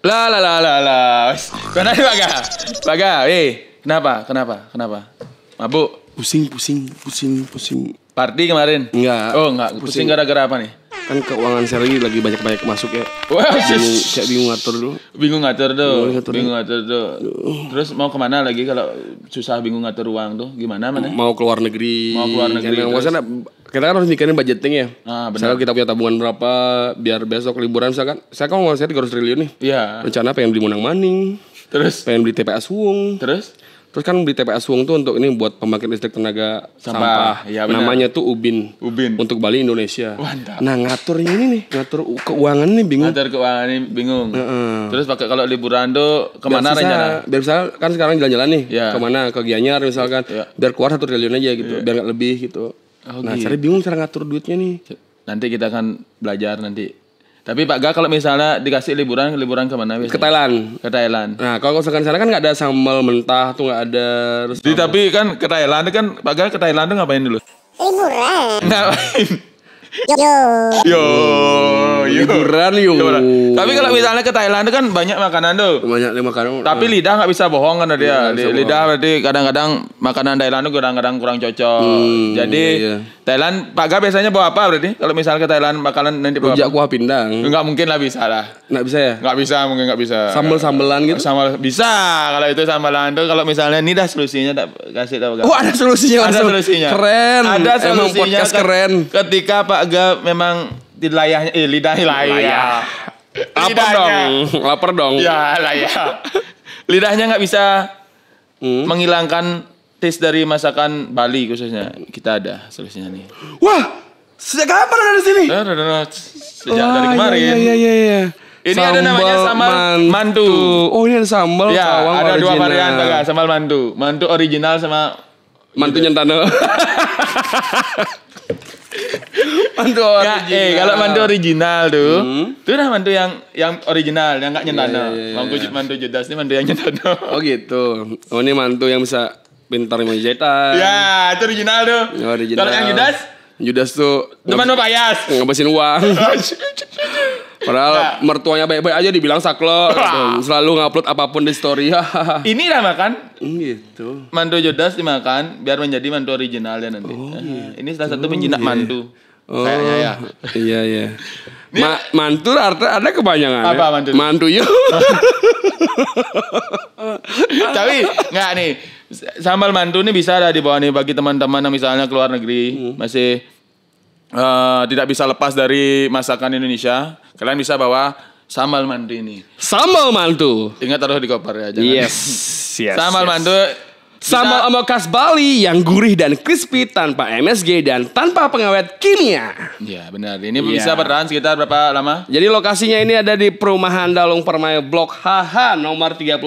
Lah. Kenapa Baga? Kenapa? Mabuk? Pusing. Party kemarin? Enggak. Oh, enggak. Pusing gara-gara apa nih? Kan keuangan saya lagi banyak masuk ya. Wah, bingung ngatur dulu. Bingung ngatur tuh. Terus mau kemana lagi kalau susah bingung ngatur uang tuh? Gimana mana? Mau keluar negeri. Terus? Kita kan harus mikirin budgeting ya. Benar. Misalnya kita punya tabungan berapa biar besok liburan misalkan. Saya kan uang saya 300 triliun nih. Iya. Rencana pengen beli Munang-Maning. Terus? Pengen beli TPA Suwung. Terus kan beli TPA Suwung tuh untuk ini buat pembangkit listrik tenaga sampah. Ya, benar. Namanya tuh Ubin. Untuk Bali Indonesia. Mantap. Nah ngaturnya ini nih, ngatur keuangan ini bingung. Terus pakai kalau liburan tuh kemana rencana? Biar misalnya kan sekarang jalan-jalan nih, kemana ke Gianyar misalkan, biar keluar 1 triliun aja gitu, biar nggak lebih gitu. Saya bingung cara ngatur duitnya nih. Nanti kita akan belajar nanti. Tapi Pak Ga kalau misalnya dikasih liburan kemana biasanya? Ke Thailand. Nah kalau misalkan sana kan nggak ada sambal mentah tuh nggak ada. Tapi kan ke Thailand kan Pak Ga ke Thailand tuh ngapain dulu? Liburan. Ngapain? Yo. Liburan. Tapi kalau misalnya ke Thailand itu kan banyak makanan tuh. Banyak makanan. Tapi lidah nggak bisa bohong kan dia. Lidah berarti kadang-kadang makanan Thailand itu kadang-kadang kurang cocok. Jadi Thailand Pak Ga biasanya bawa apa berarti? Kalau misalnya ke Thailand makanan nanti bawa rujak kuah pindang. Enggak mungkin lah bisa lah. Nggak bisa ya? Mungkin nggak bisa. Sambal-sambalan gitu? Bisa. Kalau itu sambalan tuh kalau misalnya ini dah solusinya kasih tahu. Oh ada solusinya langsung. Ada solusinya. Keren. Ada solusinya. Emang podcast keren. Ketika Pak Ga memang di lidahnya. Lapar dong. Ya lah ya. Lidahnya nggak bisa menghilangkan taste dari masakan Bali khususnya. Kita ada solusinya nih. Wah, sejak kapan ada di sini? Sejak dari kemarin. Iya. Ini ada namanya sambal mantu. Oh ini ada sambal bawang ada original. 2 varian Baga, sambal mantu. Mantu original sama mantu nyentano. Mantu original. Kalau mantu original tuh, itu udah mantu yang original, yang nggak nyentano. Mantu Judas ini mantu yang nyentano. Oh gitu. Oh ini mantu yang bisa pintar menjahitan. Ya, itu original tuh. Kalau yang Judas tuh teman Payas ngabisin uang. Padahal mertuanya baik-baik aja dibilang saklo. Selalu ngupload apapun di story. Ini lah makan. Gitu. Mantu Judas dimakan biar menjadi mantu original ya nanti. Ini salah satu penjinak mantu. Kayaknya ya. Iya. Mantu artinya ada kebanyakan. Apa mantu? Mantu yuk. Tapi enggak nih. Sambal mantu ini bisa lah dibawa nih bagi teman-teman yang misalnya keluar negeri masih tidak bisa lepas dari masakan Indonesia. Kalian bisa bawa sambal mantu ini. Sambal mantu. Ingat taruh di koper ya. Jangan. Yes. Sambal mantu. Sambal ombak khas Bali yang gurih dan crispy tanpa MSG dan tanpa pengawet kimia. Ya benar. Ini bisa bertahan sekitar berapa lama? Jadi lokasinya ini ada di perumahan Dalung Permai Blok HH nomor 33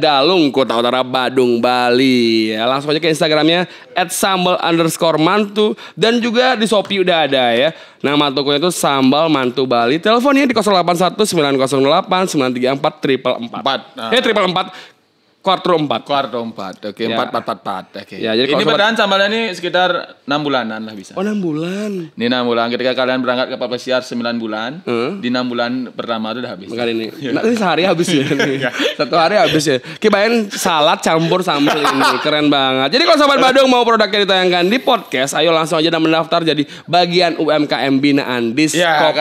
Dalung, Kota Utara, Badung, Bali. Ya, langsung aja ke Instagramnya @sambal_mantu dan juga di Shopee udah ada ya. Nama tokonya itu Sambal Mantu Bali. Teleponnya di 081 908 934 444. 444. Kuarto 4. Oke, 444. Oke. Ya, jadi ini bertahan sambalnya ini sekitar 6 bulanan lah bisa. Oh 6 bulan. Ini 6 bulan. Ketika kalian berangkat ke kapal pesiar 9 bulan, di 6 bulan pertama itu udah habis. Makanya ini. Nanti sehari habis ya. 1 hari habis ya. Kibain salad campur sambal ini. Keren banget. Jadi kalau sobat Badung mau produknya ditayangkan di podcast, ayo langsung aja mendaftar jadi bagian UMKM binaan di Skop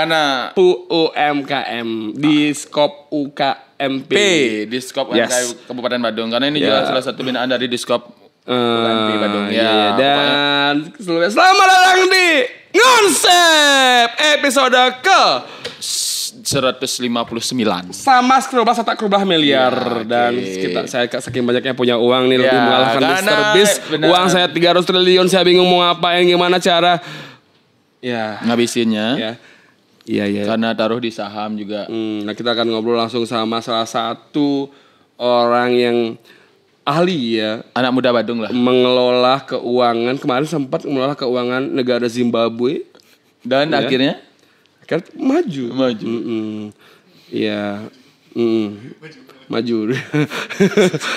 UMKM di Skop UKMP di Skop UMKM Kabupaten Badung. Karena ini juga salah satu binaan dari Diskop UMP Badung. Dan selamat datang di Ngonsep episode ke 159 sama skrubah sata kerubah miliar dan saya saking banyaknya punya uang nih lebih mengalahkan Mr. Beast. Uang saya 300 triliun, saya bingung mau ngapain, gimana cara ngabisinnya. Iya. Karena taruh di saham juga. Nah kita akan ngobrol langsung sama salah satu orang yang ahli ya. Anak muda Badung lah. Mengelola keuangan. Kemarin sempat mengelola keuangan negara Zimbabwe. Dan akhirnya maju. Maju. Iya. maju.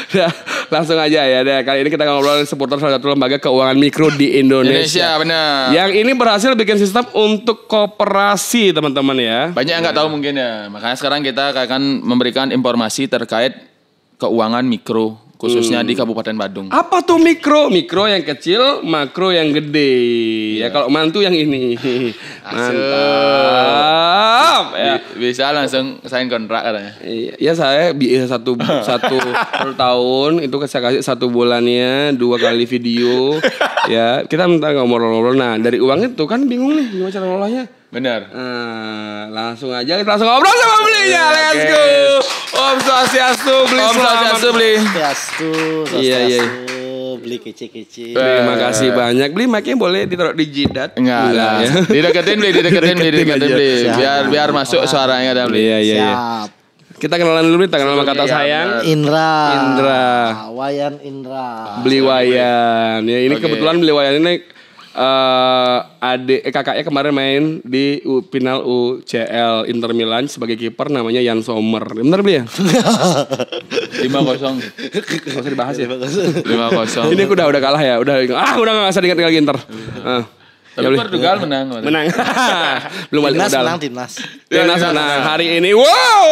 Udah, langsung aja ya. Kali ini kita ngobrol seputar salah satu lembaga keuangan mikro di Indonesia. Benar. Yang ini berhasil bikin sistem untuk koperasi, teman-teman ya. Banyak yang nggak tahu mungkin ya. Makanya sekarang kita akan memberikan informasi terkait keuangan mikro, khususnya di Kabupaten Badung. Apa tuh mikro? Mikro yang kecil, makro yang gede. Ya kalau mantu yang ini. Mantap. Ya. Bisa langsung sign kontrak katanya. Ya saya satu per tahun itu saya kasih 1 bulannya 2 kali video. Ya kita minta ngobrol-ngobrol. Nah dari uang itu kan bingung nih gimana cara ngolahnya. Benar. Langsung aja kita langsung ngobrol sama belinya. Let's go. Om Swastiastu, beli Om Swastiastu, beli. Swastiastu, Iya. beli kece-kece. Terima kasih banyak. Beli mic-nya boleh ditaruh di jidat. Enggak. Ya. Dideketin beli. Biar masuk suaranya dah beli. Iya. Siap. Kita kenalan dulu nih, kita kenal sama kata sayang. Indra. Wayan Wayan Indra. Beli Wayan. Ya ini Oke. kebetulan Beli Wayan ini kakaknya kemarin main di final UCL Inter Milan sebagai kiper namanya Jan Sommer. Bener Beli ya? 5-0. Gak usah dibahas ya. 5-0. Ini aku udah kalah ya. Udah gak usah diingat lagi Inter. Tapi Portugal menang. Menang. Belum balik Timnas modal. menang timnas. Timnas menang hari ini. Wow,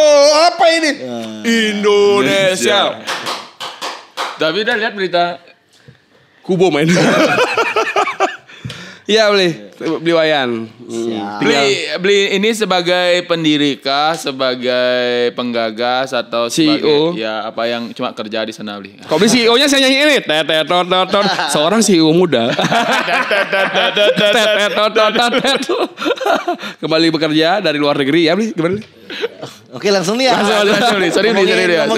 apa ini? Indonesia. Tapi udah lihat berita Kubo main. Iya beli Wayan. Siap. Beli ini sebagai pendiri kah, sebagai penggagas atau CEO? sebagai ya apa yang cuma kerja di sana beli. Kok beli CEO-nya saya nyanyi ini. Seorang CEO muda. Kembali bekerja dari luar negeri ya beli. Gimana beli? Oke langsung nih ya. Langsung beli. Sorry dia.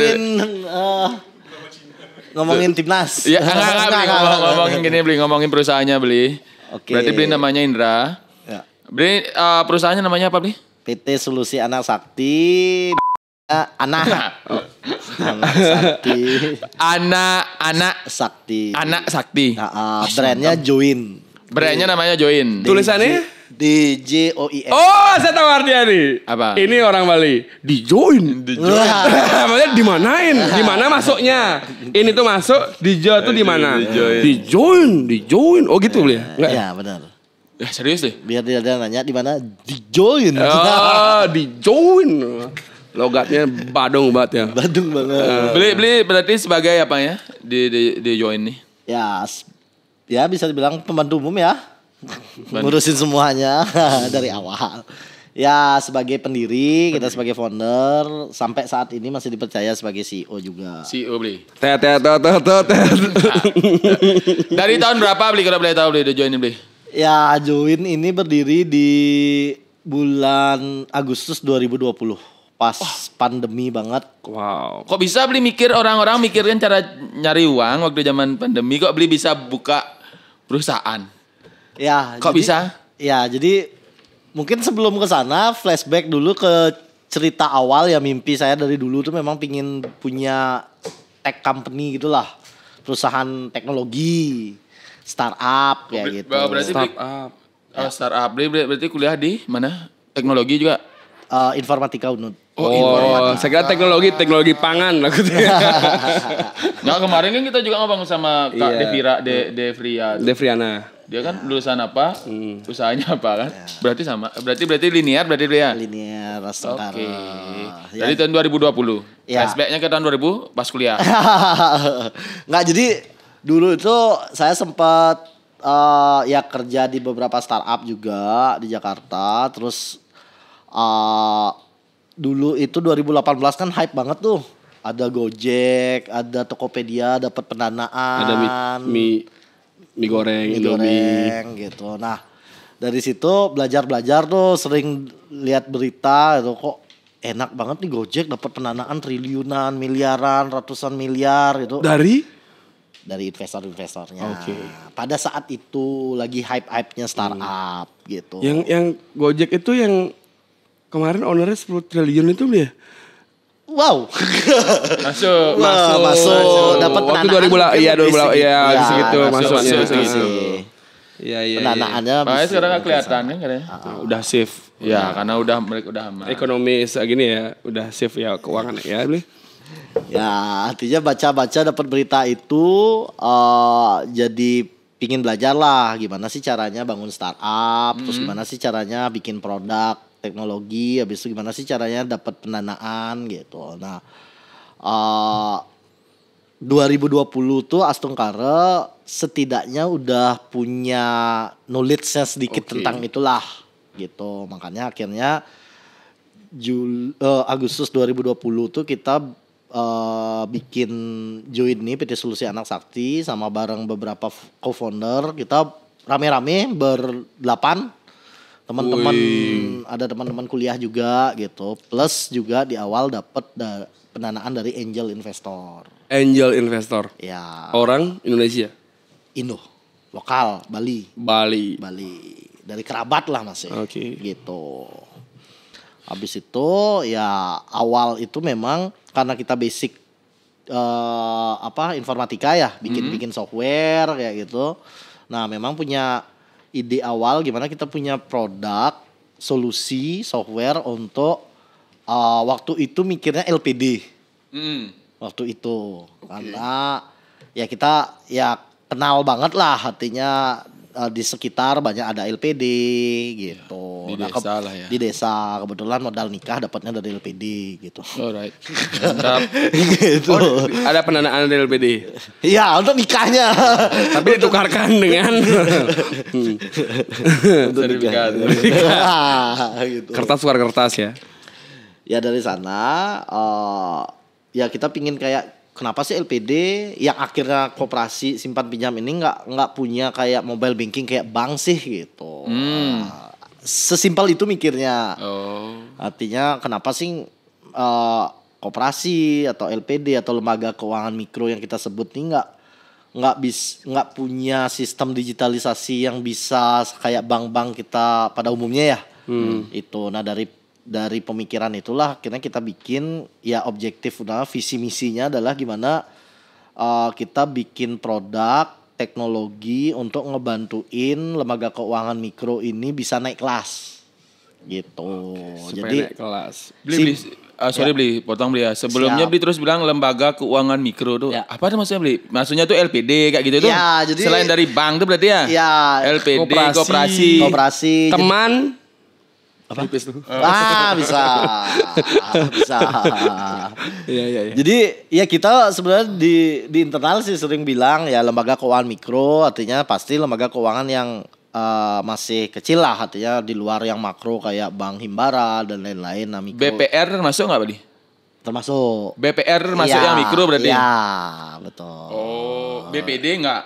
Ngomongin timnas. Ya enggak beli ngomongin gini beli ngomongin perusahaannya beli. Oke. Berarti beli namanya Indra. Ya. Beli perusahaannya namanya apa beli? PT Solusi Anak Sakti. Anak Sakti. Anak Sakti. Brandnya Join. Brandnya namanya Join. Tulisannya? DJOIN. Oh, saya tahu artinya nih. Apa? Ini orang Bali. Di join. Maksudnya dimanain? Di mana masuknya? Ini tuh masuk, di tuh di mana? Di join. Oh gitu beli ya? Enggak. Ya benar. Ya serius deh. Biar dia nanya di mana di Join. Oh, di join. Logatnya Badung banget ya. Badung banget. Beli berarti sebagai apa ya? Di Join nih. Ya bisa dibilang pembantu umum ya. Ngurusin semuanya dari awal. Ya sebagai pendiri, kita sebagai founder, sampai saat ini masih dipercaya sebagai CEO juga. CEO beli. Dari tahun berapa beli kalau boleh tahu beli Join ini beli? Ya Join ini berdiri di bulan Agustus 2020. Pas pandemi banget. Wow. Kok bisa beli mikir orang-orang mikirin cara nyari uang waktu zaman pandemi kok beli bisa buka perusahaan? Ya, kok bisa? Ya, jadi mungkin sebelum ke sana flashback dulu ke cerita awal ya mimpi saya dari dulu tuh memang pingin punya tech company gitulah. Perusahaan teknologi, startup kayak gitu. Berarti startup. Berarti kuliah di mana? Teknologi juga? Informatika UNUD. Saya kira teknologi pangan lah gitu ya. Nah kemarin kan kita juga ngomong sama Kak Devriana. Dia kan lulusan apa? Usahanya apa kan? Berarti sama. Berarti linear berarti dia. Linear Astara. Oke. Dari tahun 2020. Ya. Flashbacknya ke tahun 2000 pas kuliah. Nggak, jadi dulu itu saya sempat ya kerja di beberapa startup juga di Jakarta. Terus dulu itu 2018 kan hype banget tuh. Ada Gojek, ada Tokopedia dapat pendanaan. Ada mie goreng, Indomie gitu. Nah, dari situ belajar tuh sering lihat berita itu kok enak banget nih Gojek dapat pendanaan triliunan, miliaran, ratusan miliar gitu. Dari investor-investornya. Oke. Pada saat itu lagi hype-hypenya startup gitu. Yang Gojek itu yang kemarin ownernya 10 triliun itu dia. Wow. Masuk. Dapat Waktu pendanaan. 2000 di segitu masuknya. Iya. Pendanaannya. Makanya sekarang nggak kelihatan kan katanya. Udah safe. Ya karena mereka udah aman. Ekonomi segini ya, udah safe ya keuangan ya, beli. Ya, artinya baca-baca dapat berita itu jadi pingin belajar lah gimana sih caranya bangun startup, terus gimana sih caranya bikin produk teknologi, habis itu gimana sih caranya dapat pendanaan gitu. Nah, 2020 tuh Astungkara setidaknya udah punya knowledge-nya sedikit tentang itulah gitu. Makanya akhirnya Agustus 2020 tuh kita bikin join nih PT Solusi Anak Sakti sama bareng beberapa co-founder. Kita rame-rame berdelapan, teman-teman, ada teman-teman kuliah juga gitu. Plus juga di awal dapat pendanaan dari angel investor. Angel investor. Ya. Orang Indonesia. Indo, lokal, Bali. Dari kerabat lah masih. Oke. Gitu. Habis itu ya awal itu memang karena kita basic informatika ya, bikin software kayak gitu. Nah, memang punya ide awal gimana kita punya produk, solusi software untuk waktu itu mikirnya LPD. Waktu itu. Karena ya kita ya kenal banget lah artinya di sekitar banyak ada LPD gitu. Di desa lah ya. Di desa kebetulan modal nikah dapatnya dari LPD gitu. Alright. Mantap. Gitu. Oh, ada pendanaan dari LPD. Iya, untuk nikahnya. Tapi ditukarkan dengan Sertifikat. Gitu. kertas suara kertas ya. Ya dari sana ya kita pingin kayak kenapa sih LPD yang akhirnya koperasi simpan pinjam ini nggak punya kayak mobile banking kayak bank sih gitu. Sesimpel itu mikirnya. Artinya kenapa sih koperasi atau LPD atau lembaga keuangan mikro yang kita sebut ini nggak punya sistem digitalisasi yang bisa kayak bank-bank kita pada umumnya ya. Itu nah dari pemikiran itulah akhirnya kita bikin ya objektif visi misinya adalah gimana kita bikin produk teknologi untuk ngebantuin lembaga keuangan mikro ini bisa naik kelas gitu. Jadi naik kelas. Beli potong beli ya. Sebelumnya Siap. Beli terus bilang lembaga keuangan mikro tuh. Ya. Apa tuh maksudnya Beli? Maksudnya tuh LPD kayak gitu tuh. Ya, jadi- selain dari bank tuh berarti ya? ya LPD, Koperasi. koperasi. Teman bisa. Iya. Jadi ya kita sebenarnya di internal sih sering bilang ya lembaga keuangan mikro artinya pasti lembaga keuangan yang masih kecil lah artinya di luar yang makro kayak Bank Himbara dan lain-lain. Nah, mikro BPR termasuk nggak Beli? termasuk. BPR termasuk Ya, yang mikro berarti? Ya betul. Oh, BPD nggak?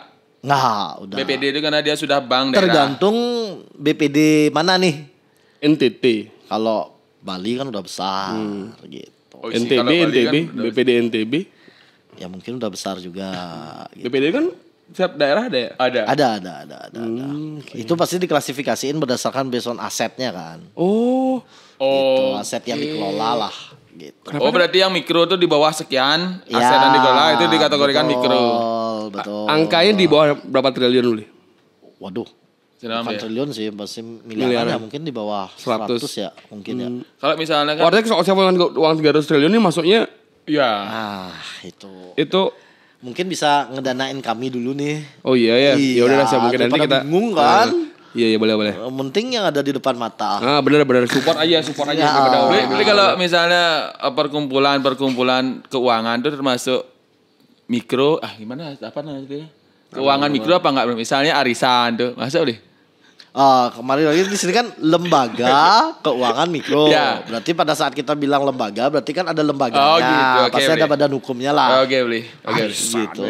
Nggak, udah. BPD itu karena dia sudah bank daerah. Tergantung BPD mana nih. NTT. Kalau Bali kan udah besar gitu. Oh, sih, NTB, kalau Bali NTB, kan udah- BPD NTB. Ya mungkin udah besar juga. Gitu. BPD kan setiap daerah ada ya? Ada. Ada. Itu pasti diklasifikasiin berdasarkan based on asetnya kan. Oh, Gitu, aset yang dikelola lah gitu. Oh, berarti yang mikro tuh di bawah sekian, Ya, aset yang dikelola itu dikategorikan mikro. Betul. angkanya di bawah berapa triliun dulu? Waduh. Senam Bukan ya? triliun sih, pasti miliaran ya mungkin di bawah 100 ya mungkin ya. Kalau misalnya kan, Artinya soal siapa uang 300 triliun ini maksudnya ya Ah, itu. itu Mungkin bisa ngedanain kami dulu nih. oh iya ya. Ya udah lah mungkin nanti daripada kita bingung kan. Iya boleh. Yang penting yang ada di depan mata. Ah benar support aja Ya. Beli kalau misalnya perkumpulan keuangan itu termasuk mikro, gimana? Apa namanya? Keuangan mikro apa enggak? Misalnya arisan tuh, masa Beli? Kemarin lagi di sini kan lembaga keuangan mikro. Ya. Berarti pada saat kita bilang lembaga, berarti kan ada lembaganya. Oh, gitu. Oke, Pasti ada Bli. badan hukumnya lah. Oke Beli. Oke. Gitu.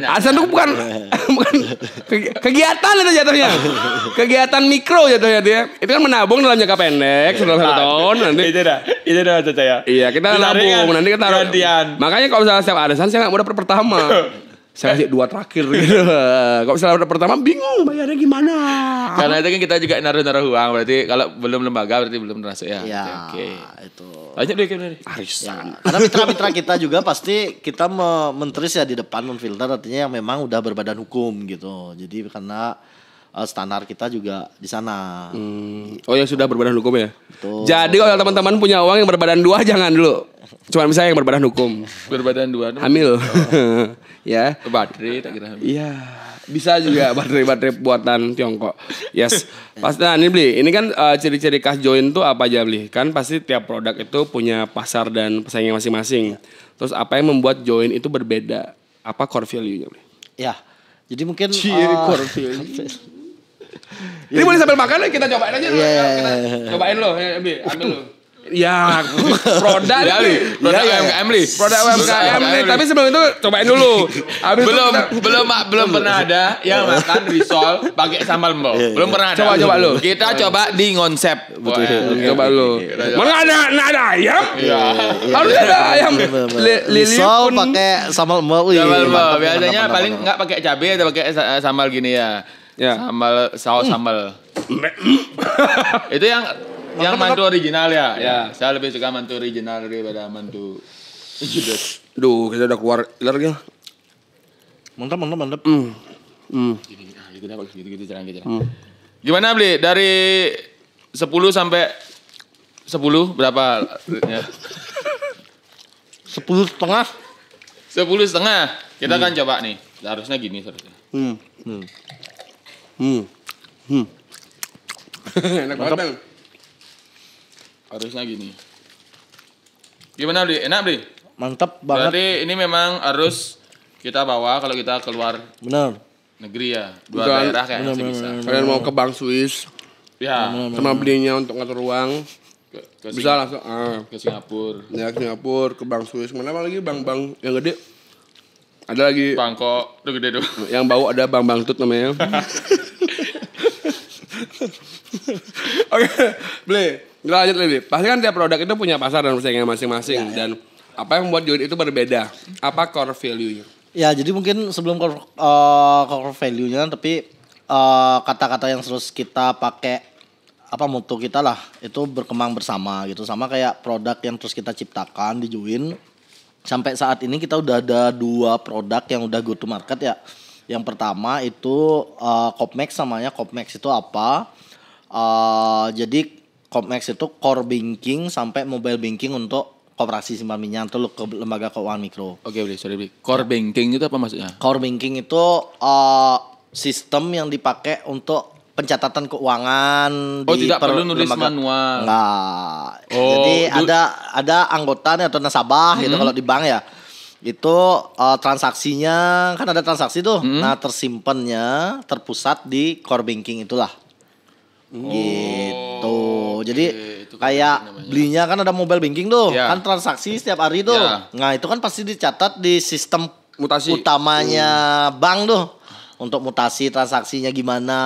Arisan itu bukan kegiatan itu jatuhnya. Kegiatan mikro jatuhnya dia. Itu kan menabung dalam jangka pendek setelah 1 tahun nanti. Itu dah maksud saya. Iya kita nabung nanti kita taruh. gantian. Makanya kalau misalnya setiap arisan saya nggak mau dapat pertama. Saya kasih 2 terakhir gitu. Kalau misalnya dapat pertama bingung bayarnya gimana. Karena itu kan kita juga naruh uang, berarti kalau belum lembaga berarti belum termasuk ya. Ya, Oke. itu. Lanjut deh Beli. Ya. Karena mitra-mitra kita juga pasti kita menteris ya di depan memfilter artinya yang memang udah berbadan hukum gitu. Jadi karena standar kita juga di sana. Oh yang sudah berbadan hukum ya. Betul. Jadi kalau teman-teman punya uang yang berbadan 2 jangan dulu. Cuma misalnya yang berbadan hukum. Berbadan dua. Hamil. Ya. Baterai tak kira. Iya. Bisa juga baterai buatan Tiongkok. Yes. Pasti nah, ini beli. Ini kan ciri-ciri khas Join tuh apa aja beli? Kan pasti tiap produk itu punya pasar dan pesaingnya masing-masing. Terus apa yang membuat Join itu berbeda? Apa core value-nya beli? Ya. Jadi mungkin core value. Ini boleh sambil makan kita cobain aja dulu. Kita cobain lo, Bli. Ambil lo. Ya, produk nih. Produk UMKM nih. Produk UMKM nih. Tapi sebelum itu cobain dulu. Belum pernah ada yang makan risol pakai sambal mbok. Belum pernah ada. Coba lu. Kita coba di konsep. Coba lu. Mana ada ayam? Harus ada ayam. risol pakai sambal mbok. Sambal mbok. Biasanya paling enggak pakai cabai atau pakai sambal gini ya. Sambal saus sambal. Itu yang mantu original ya. Ya. Saya lebih suka mantu original daripada mantu judes. Duh, kita udah keluar lagi. Mantap. Gini, gitu dah bagus gitu jalan. Gimana Bli? Dari 10 sampai 10 berapa? Ya. 10,5. 10,5. Kita kan coba nih. Harusnya gini seharusnya. Enak banget. Harusnya gini. Gimana Bli? Enak Bli? Mantap banget. Berarti ini memang harus kita bawa kalau kita keluar Benar. negeri ya. Dua daerah kayak masih bisa. Kalian mau ke Bank Swiss Ya. sama belinya untuk ngatur uang. Bisa langsung ke Singapura. Ya ke Singapura, ke Bank Swiss. Mana lagi bank-bank yang gede? Ada lagi Bangkok, itu gede tuh. yang bau ada Bank Bangtut namanya. Oke, Bli. Kita lanjut Bli. Pasti kan tiap produk itu punya pasar dan pesaingnya masing-masing dan apa yang membuat Join itu berbeda? Apa core value-nya? Ya, jadi mungkin sebelum core value-nya tapi kata-kata yang terus kita pakai moto kita lah itu berkembang bersama gitu, sama kayak produk yang terus kita ciptakan di Join. Sampai saat ini kita udah ada 2 produk yang udah go to market ya. Yang pertama itu Kopmax, namanya Kopmax itu apa? Jadi Kopmax itu core banking sampai mobile banking untuk koperasi simpan pinjam atau lembaga keuangan mikro. Oke Bli, sorry Bli. Core banking itu apa maksudnya? Core banking itu sistem yang dipakai untuk pencatatan keuangan. Tidak perlu nulis manual. Enggak. Jadi ada anggota atau nasabah gitu kalau di bank ya. Itu transaksinya kan ada transaksi tuh. Nah, tersimpannya terpusat di core banking itulah. Gitu. Jadi kayak belinya kan ada mobile banking tuh. Kan transaksi setiap hari tuh. Nah, itu kan pasti dicatat di sistem mutasi utamanya bank tuh. Untuk mutasi transaksinya gimana,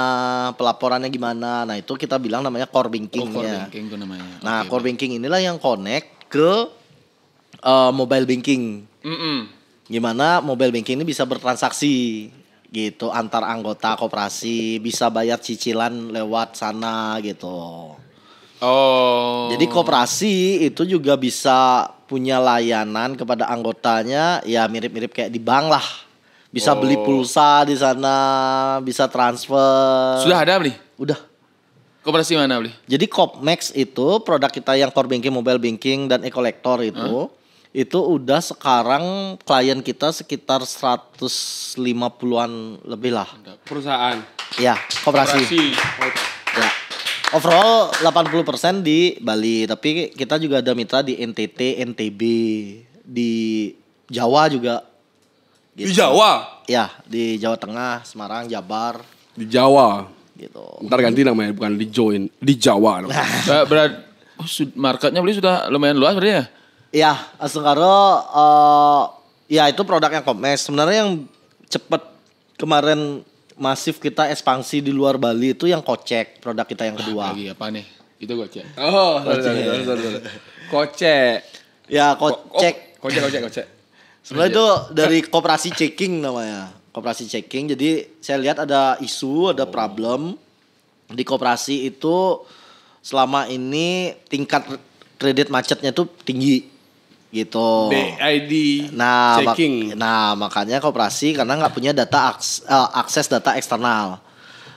pelaporannya gimana. Nah, itu kita bilang namanya core banking-nya. Core banking itu namanya. Nah, core banking inilah yang connect ke mobile banking. Gimana mobile banking ini bisa bertransaksi gitu antar anggota koperasi, bisa bayar cicilan lewat sana gitu. Jadi koperasi itu juga bisa punya layanan kepada anggotanya ya mirip-mirip kayak di bank lah. Bisa beli pulsa di sana, bisa transfer. Sudah ada Bli? Udah. Koperasi mana Bli? Jadi Kopmax itu produk kita yang core banking, mobile banking dan e-collector itu udah sekarang klien kita sekitar 150-an lebih lah. Perusahaan. Ya, koperasi. Ya. Overall 80% di Bali, tapi kita juga ada mitra di NTT, NTB, di Jawa juga. Gitu. Di Jawa? Ya, di Jawa Tengah, Semarang, Jabar. Di Jawa. Gitu. Ntar ganti namanya, bukan di Join, di Jawa. Berarti marketnya Bli sudah lumayan luas berarti ya? Ya, Asengkaro ya itu produk yang Kopmax. Sebenarnya yang cepet kemarin masif kita ekspansi di luar Bali itu yang Kocek, produk kita yang kedua. Lagi apa nih? Itu Kocek. Sorry. Kocek. Ya, Kocek. Kocek. Sebenarnya itu dari koperasi checking namanya. Koperasi checking. Jadi saya lihat ada isu, ada problem di koperasi itu selama ini tingkat kredit macetnya tuh tinggi. Gitu. BID checking. Makanya koperasi karena nggak punya data akses data eksternal.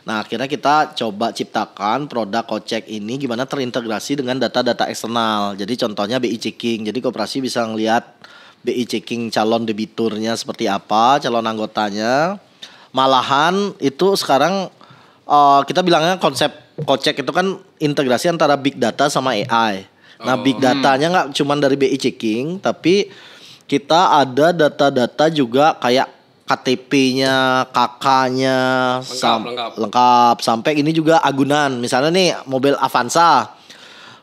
Nah, akhirnya kita coba ciptakan produk Kocek ini gimana terintegrasi dengan data-data eksternal. Jadi contohnya BI Checking. Jadi koperasi bisa ngelihat BI Checking calon debiturnya seperti apa, calon anggotanya. Malahan itu sekarang kita bilangnya konsep Kocek itu kan integrasi antara big data sama AI. Nah, big datanya nggak cuma dari BI Checking, tapi kita ada data-data juga kayak KTP-nya, KK-nya, lengkap. Sampai ini juga agunan. Misalnya nih mobil Avanza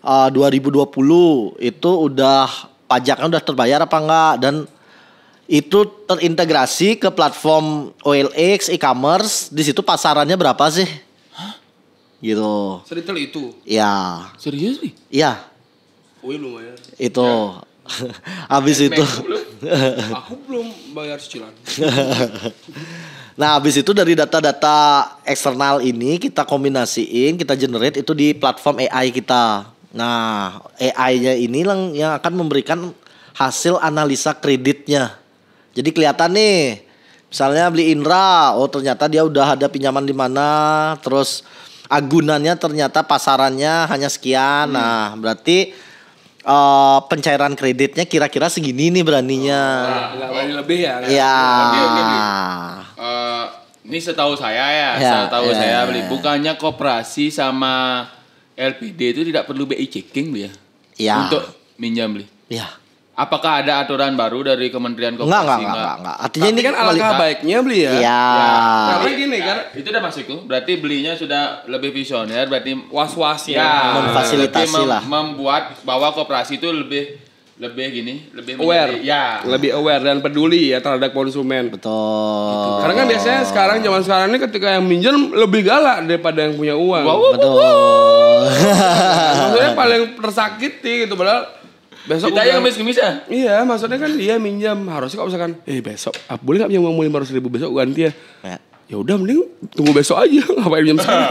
2020 itu udah pajaknya udah terbayar apa enggak, dan itu terintegrasi ke platform OLX, e-commerce. Di situ pasarannya berapa sih? Gitu. Sedetail itu. Ya. Serius nih? Iya. Wih lumayan. Itu. Habis itu. Aku belum bayar cicilan. Nah, habis itu dari data-data eksternal ini kita kombinasiin, kita generate itu di platform AI kita. Nah, AI-nya ini yang akan memberikan hasil analisa kreditnya. Jadi kelihatan nih, misalnya beli Indra, oh ternyata dia udah ada pinjaman di mana, terus agunannya ternyata pasarannya hanya sekian. Nah, berarti pencairan kreditnya kira-kira segini nih beraninya. Enggak berani lebih ya. Iya. Ini setahu saya saya beli. Bukannya koperasi sama LPD itu tidak perlu BI Checking beli ya? Iya. Untuk minjam beli. Iya. Apakah ada aturan baru dari Kementerian Koperasi? Enggak. Artinya Tapi ini kan alangkah baiknya beli ya. Iya. Karena gini kan, itu udah masuk tuh. Berarti belinya sudah lebih visioner. Berarti was-was ya, ya. Memfasilitasi berarti lah. membuat bahwa koperasi itu lebih Aware. menjadi, ya. Lebih aware dan peduli ya terhadap konsumen. Betul. Karena kan biasanya zaman sekarang ini ketika yang minjem lebih galak daripada yang punya uang. Betul. Maksudnya paling tersakiti gitu, padahal besok Kita yang miskin bisa. Iya, maksudnya kan dia minjam, harusnya kalau misalkan besok boleh nggak pinjam uang 500.000 besok ganti ya? Ya udah mending tunggu besok aja, ngapain pinjam sekarang?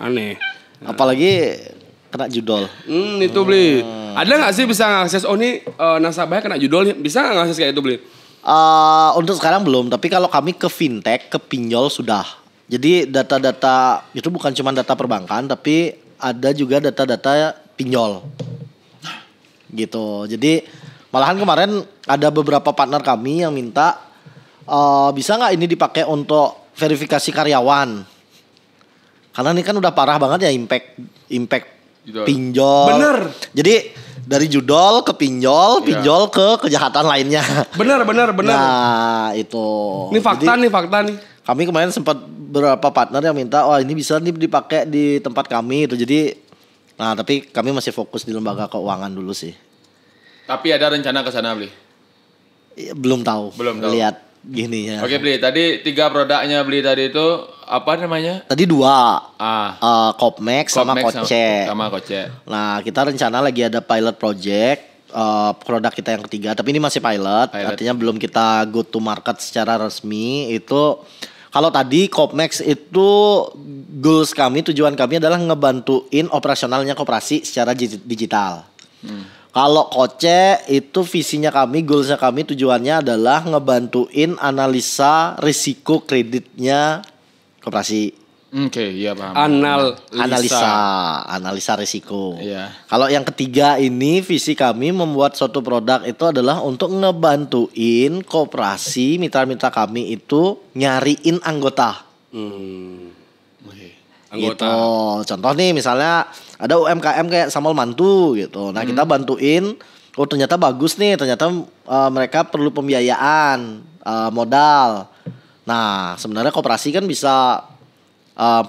Aneh. Apalagi kena judol. Itu beli. Ada nggak sih bisa ngakses? Oh ini nasabahnya kena judol nih, bisa nggak ngakses kayak itu beli? Untuk sekarang belum, tapi kalau kami ke fintech, ke pinjol sudah. Jadi data-data itu bukan cuma data perbankan, tapi ada juga data-data pinjol. Gitu. Jadi malahan kemarin ada beberapa partner kami yang minta bisa nggak ini dipakai untuk verifikasi karyawan? Karena ini kan udah parah banget ya impact Judol. pinjol. Bener. Jadi dari judol ke pinjol ke kejahatan lainnya. Bener. Nah itu. Ini fakta nih. Kami kemarin sempat beberapa partner yang minta, wah ini bisa nih dipakai di tempat kami itu. Jadi, nah tapi kami masih fokus di lembaga keuangan dulu sih. Tapi ada rencana ke sana beli. Belum tahu. Lihat gini ya. Oke beli. Tadi 3 produknya beli tadi itu apa namanya? Tadi 2. Kopmex sama Kocek. Sama Kocek. Nah kita rencana lagi ada pilot project. Produk kita yang ketiga, tapi ini masih pilot. Artinya belum kita go to market secara resmi. Itu kalau tadi Kopmex itu goals kami, tujuan kami adalah ngebantuin operasionalnya koperasi secara digital. Kalau Kocek itu visinya kami, goalsnya kami, tujuannya adalah ngebantuin analisa risiko kreditnya koperasi. Oke, iya paham. Analisa risiko. Iya. Kalau yang ketiga ini visi kami membuat suatu produk itu adalah untuk ngebantuin koperasi mitra-mitra kami itu nyariin anggota. Anggota. Gitu. Contoh nih misalnya ada UMKM kayak Sambal Mantu gitu. Nah, kita bantuin, oh ternyata bagus nih, ternyata mereka perlu pembiayaan, modal. Nah, sebenarnya koperasi kan bisa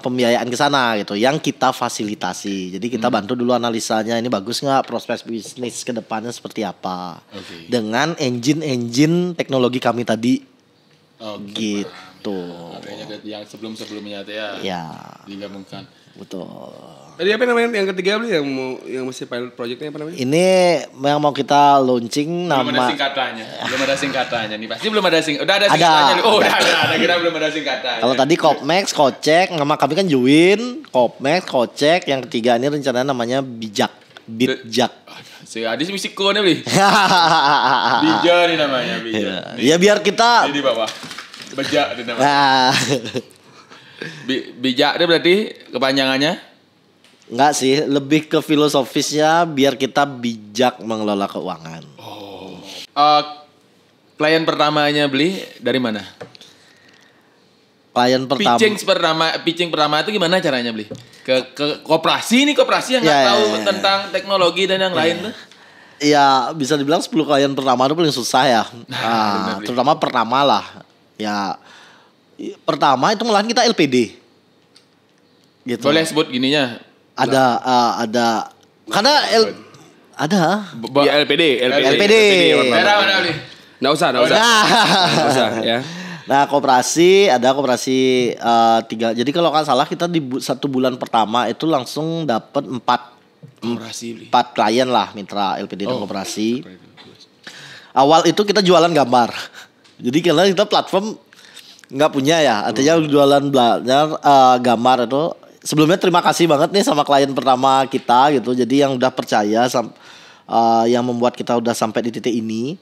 pembiayaan ke sana gitu yang kita fasilitasi. Jadi kita bantu dulu analisanya, ini bagus nggak, prospek bisnis ke depannya seperti apa. Dengan engine teknologi kami tadi. Gitu. Yang sebelumnya itu ya. Digabungkan. Betul. Tadi apa namanya yang ketiga beli yang masih pilot projectnya apa namanya? Ini yang mau kita launching Belum ada singkatannya nih. Pasti belum ada Udah ada singkatannya. Oh, udah ada. Kira belum ada singkatannya. Kalau tadi Kopmex, Kocek, nama kami kan Juwin, Kopmex, Kocek, yang ketiga ini rencananya namanya Bijak. Si Adis Misiko nih beli. Bija nih namanya, Bija. Ya biar kita di bawah. Bejak nih namanya. Bijak dia berarti kepanjangannya. Enggak sih, lebih ke filosofisnya biar kita bijak mengelola keuangan. Klien pertamanya beli dari mana? Klien pertama. Pitching pertama itu gimana caranya beli? Ke koperasi yang nggak tahu tentang teknologi dan yang lain tuh. Ya bisa dibilang 10 klien pertama itu paling susah ya. Terutama pertama lah. Ya pertama itu malahan kita LPD. Gitu. Boleh sebut gininya? Ada. Karena ada. LPD. Merah mana beli? Nggak usah ya. Nah koperasi 3. Jadi kalau nggak salah kita di 1 bulan pertama itu langsung dapat 4 klien lah mitra LPD dan koperasi. Awal itu kita jualan gambar. Jadi karena kita platform nggak punya ya, artinya jualan gambar itu. Sebelumnya terima kasih banget nih sama klien pertama kita gitu. Jadi yang udah percaya yang membuat kita udah sampai di titik ini.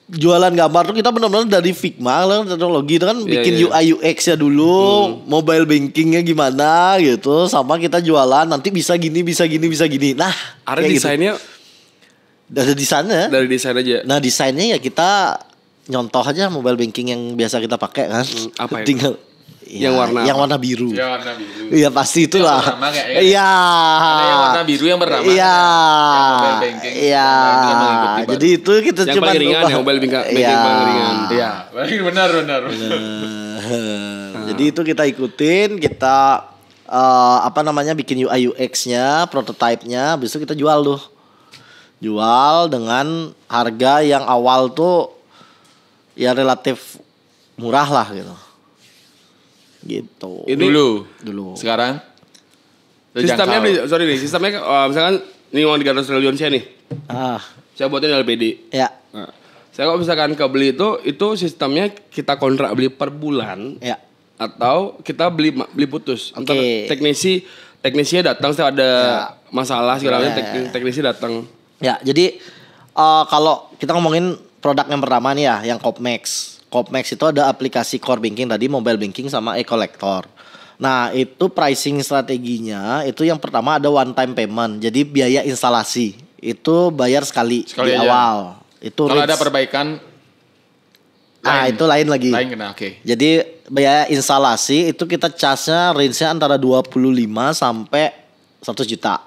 Jualan gambar tuh kita benar-benar dari Figma teknologi itu kan bikin UI UX-nya dulu, mobile bankingnya gimana gitu, sama kita jualan nanti bisa gini. Nah, ada desainnya gitu. Dari desainnya. Dari desain aja. Nah, desainnya ya kita nyontoh aja mobile banking yang biasa kita pakai kan. Apa itu? Tinggal yang warna biru. Ya warna biru. Iya pasti itulah. Iya. Ada yang warna biru yang bernama. Iya. Yang mobile banking. Iya. Jadi itu kita yang cuma paling ringan ya mobile banking paling ringan. Iya. Benar. Jadi itu kita ikutin, kita bikin UI UX-nya, prototype-nya, habis itu kita jual tuh. Jual dengan harga yang awal tuh ya relatif murah lah gitu. Gitu. Ini dulu. Sekarang sistemnya sistemnya misalkan ini uang 300 triliun saya nih. Saya buatin LPD. Ya. Nah, saya kalau misalkan kebeli itu sistemnya kita kontrak beli per bulan. Ya. Atau kita beli putus. Oke. Teknisinya datang setelah ada masalah segala macam teknisi datang. Ya, jadi kalau kita ngomongin produk yang pertama nih ya, yang Kopmax. Kopmax itu ada aplikasi core banking tadi, mobile banking sama e-collector. Nah, itu pricing strateginya itu yang pertama ada one time payment. Jadi biaya instalasi itu bayar sekali di aja. Awal. Itu kalau ada perbaikan itu lain lagi. Lain kena, oke. Jadi biaya instalasi itu kita charge-nya range-nya antara 25 sampai 100 juta.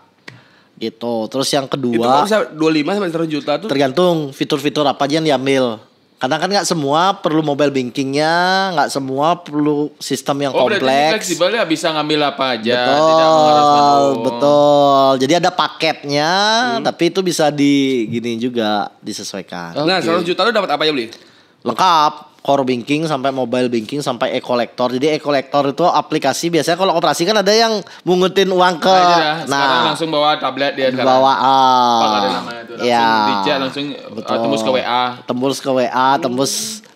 Gitu. Terus yang kedua, itu bisa 25 sampai 100 juta tuh tergantung fitur-fitur apa aja yang diambil. Karena kan nggak semua perlu mobile bankingnya, nggak semua perlu sistem yang kompleks. Berarti fleksibel ya, bisa ngambil apa aja. Betul. Jadi ada paketnya, tapi itu bisa gini juga disesuaikan. Nah, 100 juta lu dapat apa aja beli? Lengkap. Core banking sampai mobile banking sampai e-collector. Jadi e-collector itu aplikasi biasanya kalau operasi kan ada yang mungutin uang ke. Sekarang langsung bawa tablet dia sekarang. Bawa ada namanya itu. Langsung dicek langsung tembus ke WA.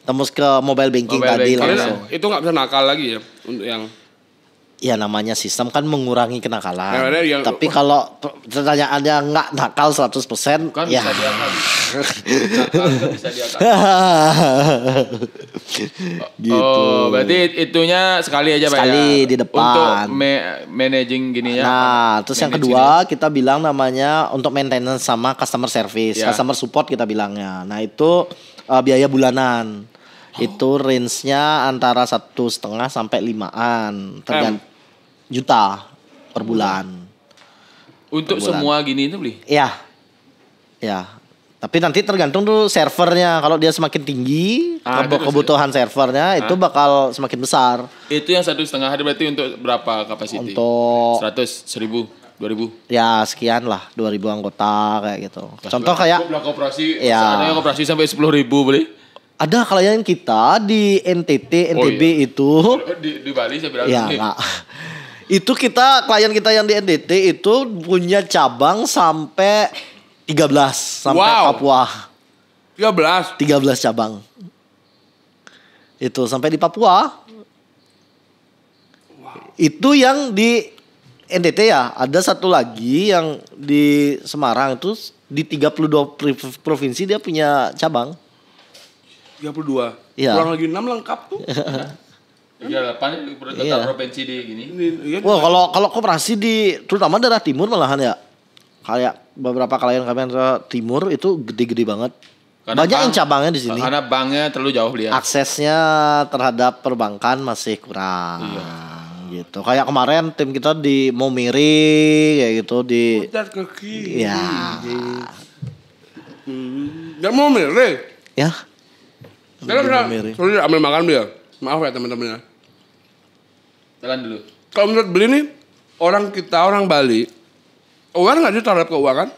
Tembus ke mobile banking tadi langsung. Itu nggak bisa nakal lagi ya untuk yang. Ya namanya sistem kan mengurangi kenakalan. Tapi kalau pertanyaannya nggak nakal 100% kan ya. Bisa diakal. Bisa diakal. Gitu. Oh, berarti itunya sekali aja Pak ya. Sekali di depan. Untuk managing gini ya. Nah, terus yang kedua kita bilang namanya untuk maintenance sama customer service, customer support kita bilangnya. Nah, itu biaya bulanan. Itu range-nya antara 1,5 sampai 5-an juta per bulan. Untuk semua gini itu beli? Iya. Ya. Tapi nanti tergantung tuh servernya. Kalau dia semakin tinggi, kebutuhan servernya itu bakal semakin besar. Itu yang 1,5 hari berarti untuk berapa kapasiti? Untuk 100, 1.000, 2.000. Ya sekian lah, 2.000 anggota kayak gitu. Contoh kayak koperasi, ada yang koperasi sampai 10.000 beli. Ada klien kita di NTB itu di Bali saya bilang. Ya enggak. Itu klien kita yang di NTT itu punya cabang sampai 13 sampai Papua. 13 cabang. Itu sampai di Papua. Itu yang di NTT ya. Ada satu lagi yang di Semarang itu di 32 provinsi dia punya cabang. 32. Ya. Kurang lagi 6 lengkap tuh. 38 Iya. provinsi di gini. Wah, kalau koperasi di terutama daerah timur malahan ya. Kayak beberapa klien kami yang daerah timur itu gede-gede banget. Banyak yang cabangnya di sini. Karena banknya terlalu jauh dia. Aksesnya terhadap perbankan masih kurang. Gitu. Kayak kemarin tim kita di Momiri kayak gitu di Putar kaki. ya. Gak mau milih. Ya. Karena Di udah Momiri. sudah ambil makan dia. Maaf ya teman-teman ya. Jalan dulu. Kalau menurut beli nih orang Bali aware nggak sih terhadap keuangan?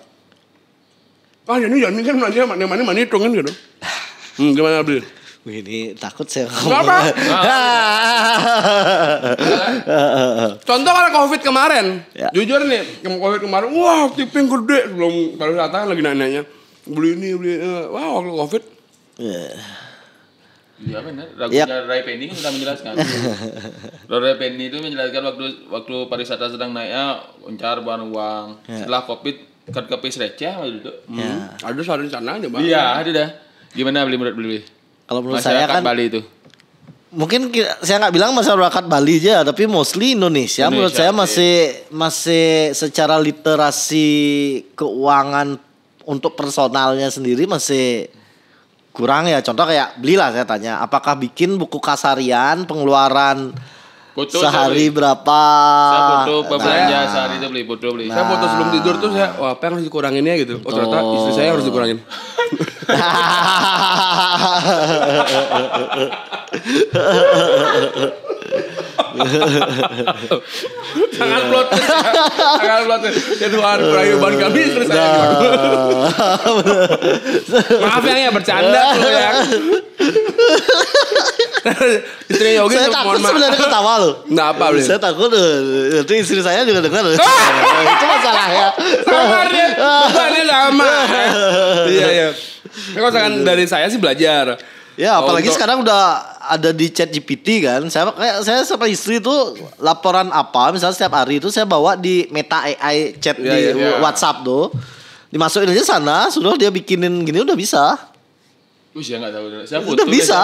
Ini jangan kan aja mana hitung kan gitu. Gimana beli? Wih, ini takut saya. Kenapa? Contoh kalau COVID kemarin, Ya. jujur nih, COVID kemarin, wah tipping gede belum pariwisata kan lagi nanya beli ini, wah waktu COVID. Iya benar. Lagunya Ray Penny kan sudah menjelaskan. Ray Penny itu menjelaskan waktu pariwisata sedang naiknya uncar buang uang. Setelah Covid kepis receh waktu itu. Ada saran sana aja bang. Iya, ada dah. Gimana beli? Kalau menurut saya Masyarakat kan Bali itu. mungkin saya nggak bilang masyarakat Bali aja, tapi mostly Indonesia menurut saya masih secara literasi keuangan untuk personalnya sendiri masih kurang ya. Contoh kayak belilah saya tanya, apakah bikin buku kasarian pengeluaran Foto sehari berapa? Saya foto belanja sehari itu beli. Saya foto sebelum tidur tuh saya, wah apa yang harus dikurangin ya gitu. Oh ternyata istri saya harus dikurangin. Sangat plot twist. Ya Tuhan kurangi beban kami istri saya. Maaf ya bercanda tuh ya. Istri Yogi Saya tuh takut mohon maaf. sebenarnya ketawa loh. Nggak apa beli. Saya takut nanti istri saya juga dengar. Itu masalahnya. Samarnya bebannya sama. Iya. Kalau misalkan dari saya sih belajar. Ya, apalagi Untuk- sekarang udah ada di chat GPT kan. Saya sama istri tuh laporan apa, misalnya setiap hari itu saya bawa di Meta AI chat di WhatsApp tuh. Dimasukin aja sana, sudah dia bikinin gini udah bisa. Saya nggak tahu. Saya foto. Udah bisa.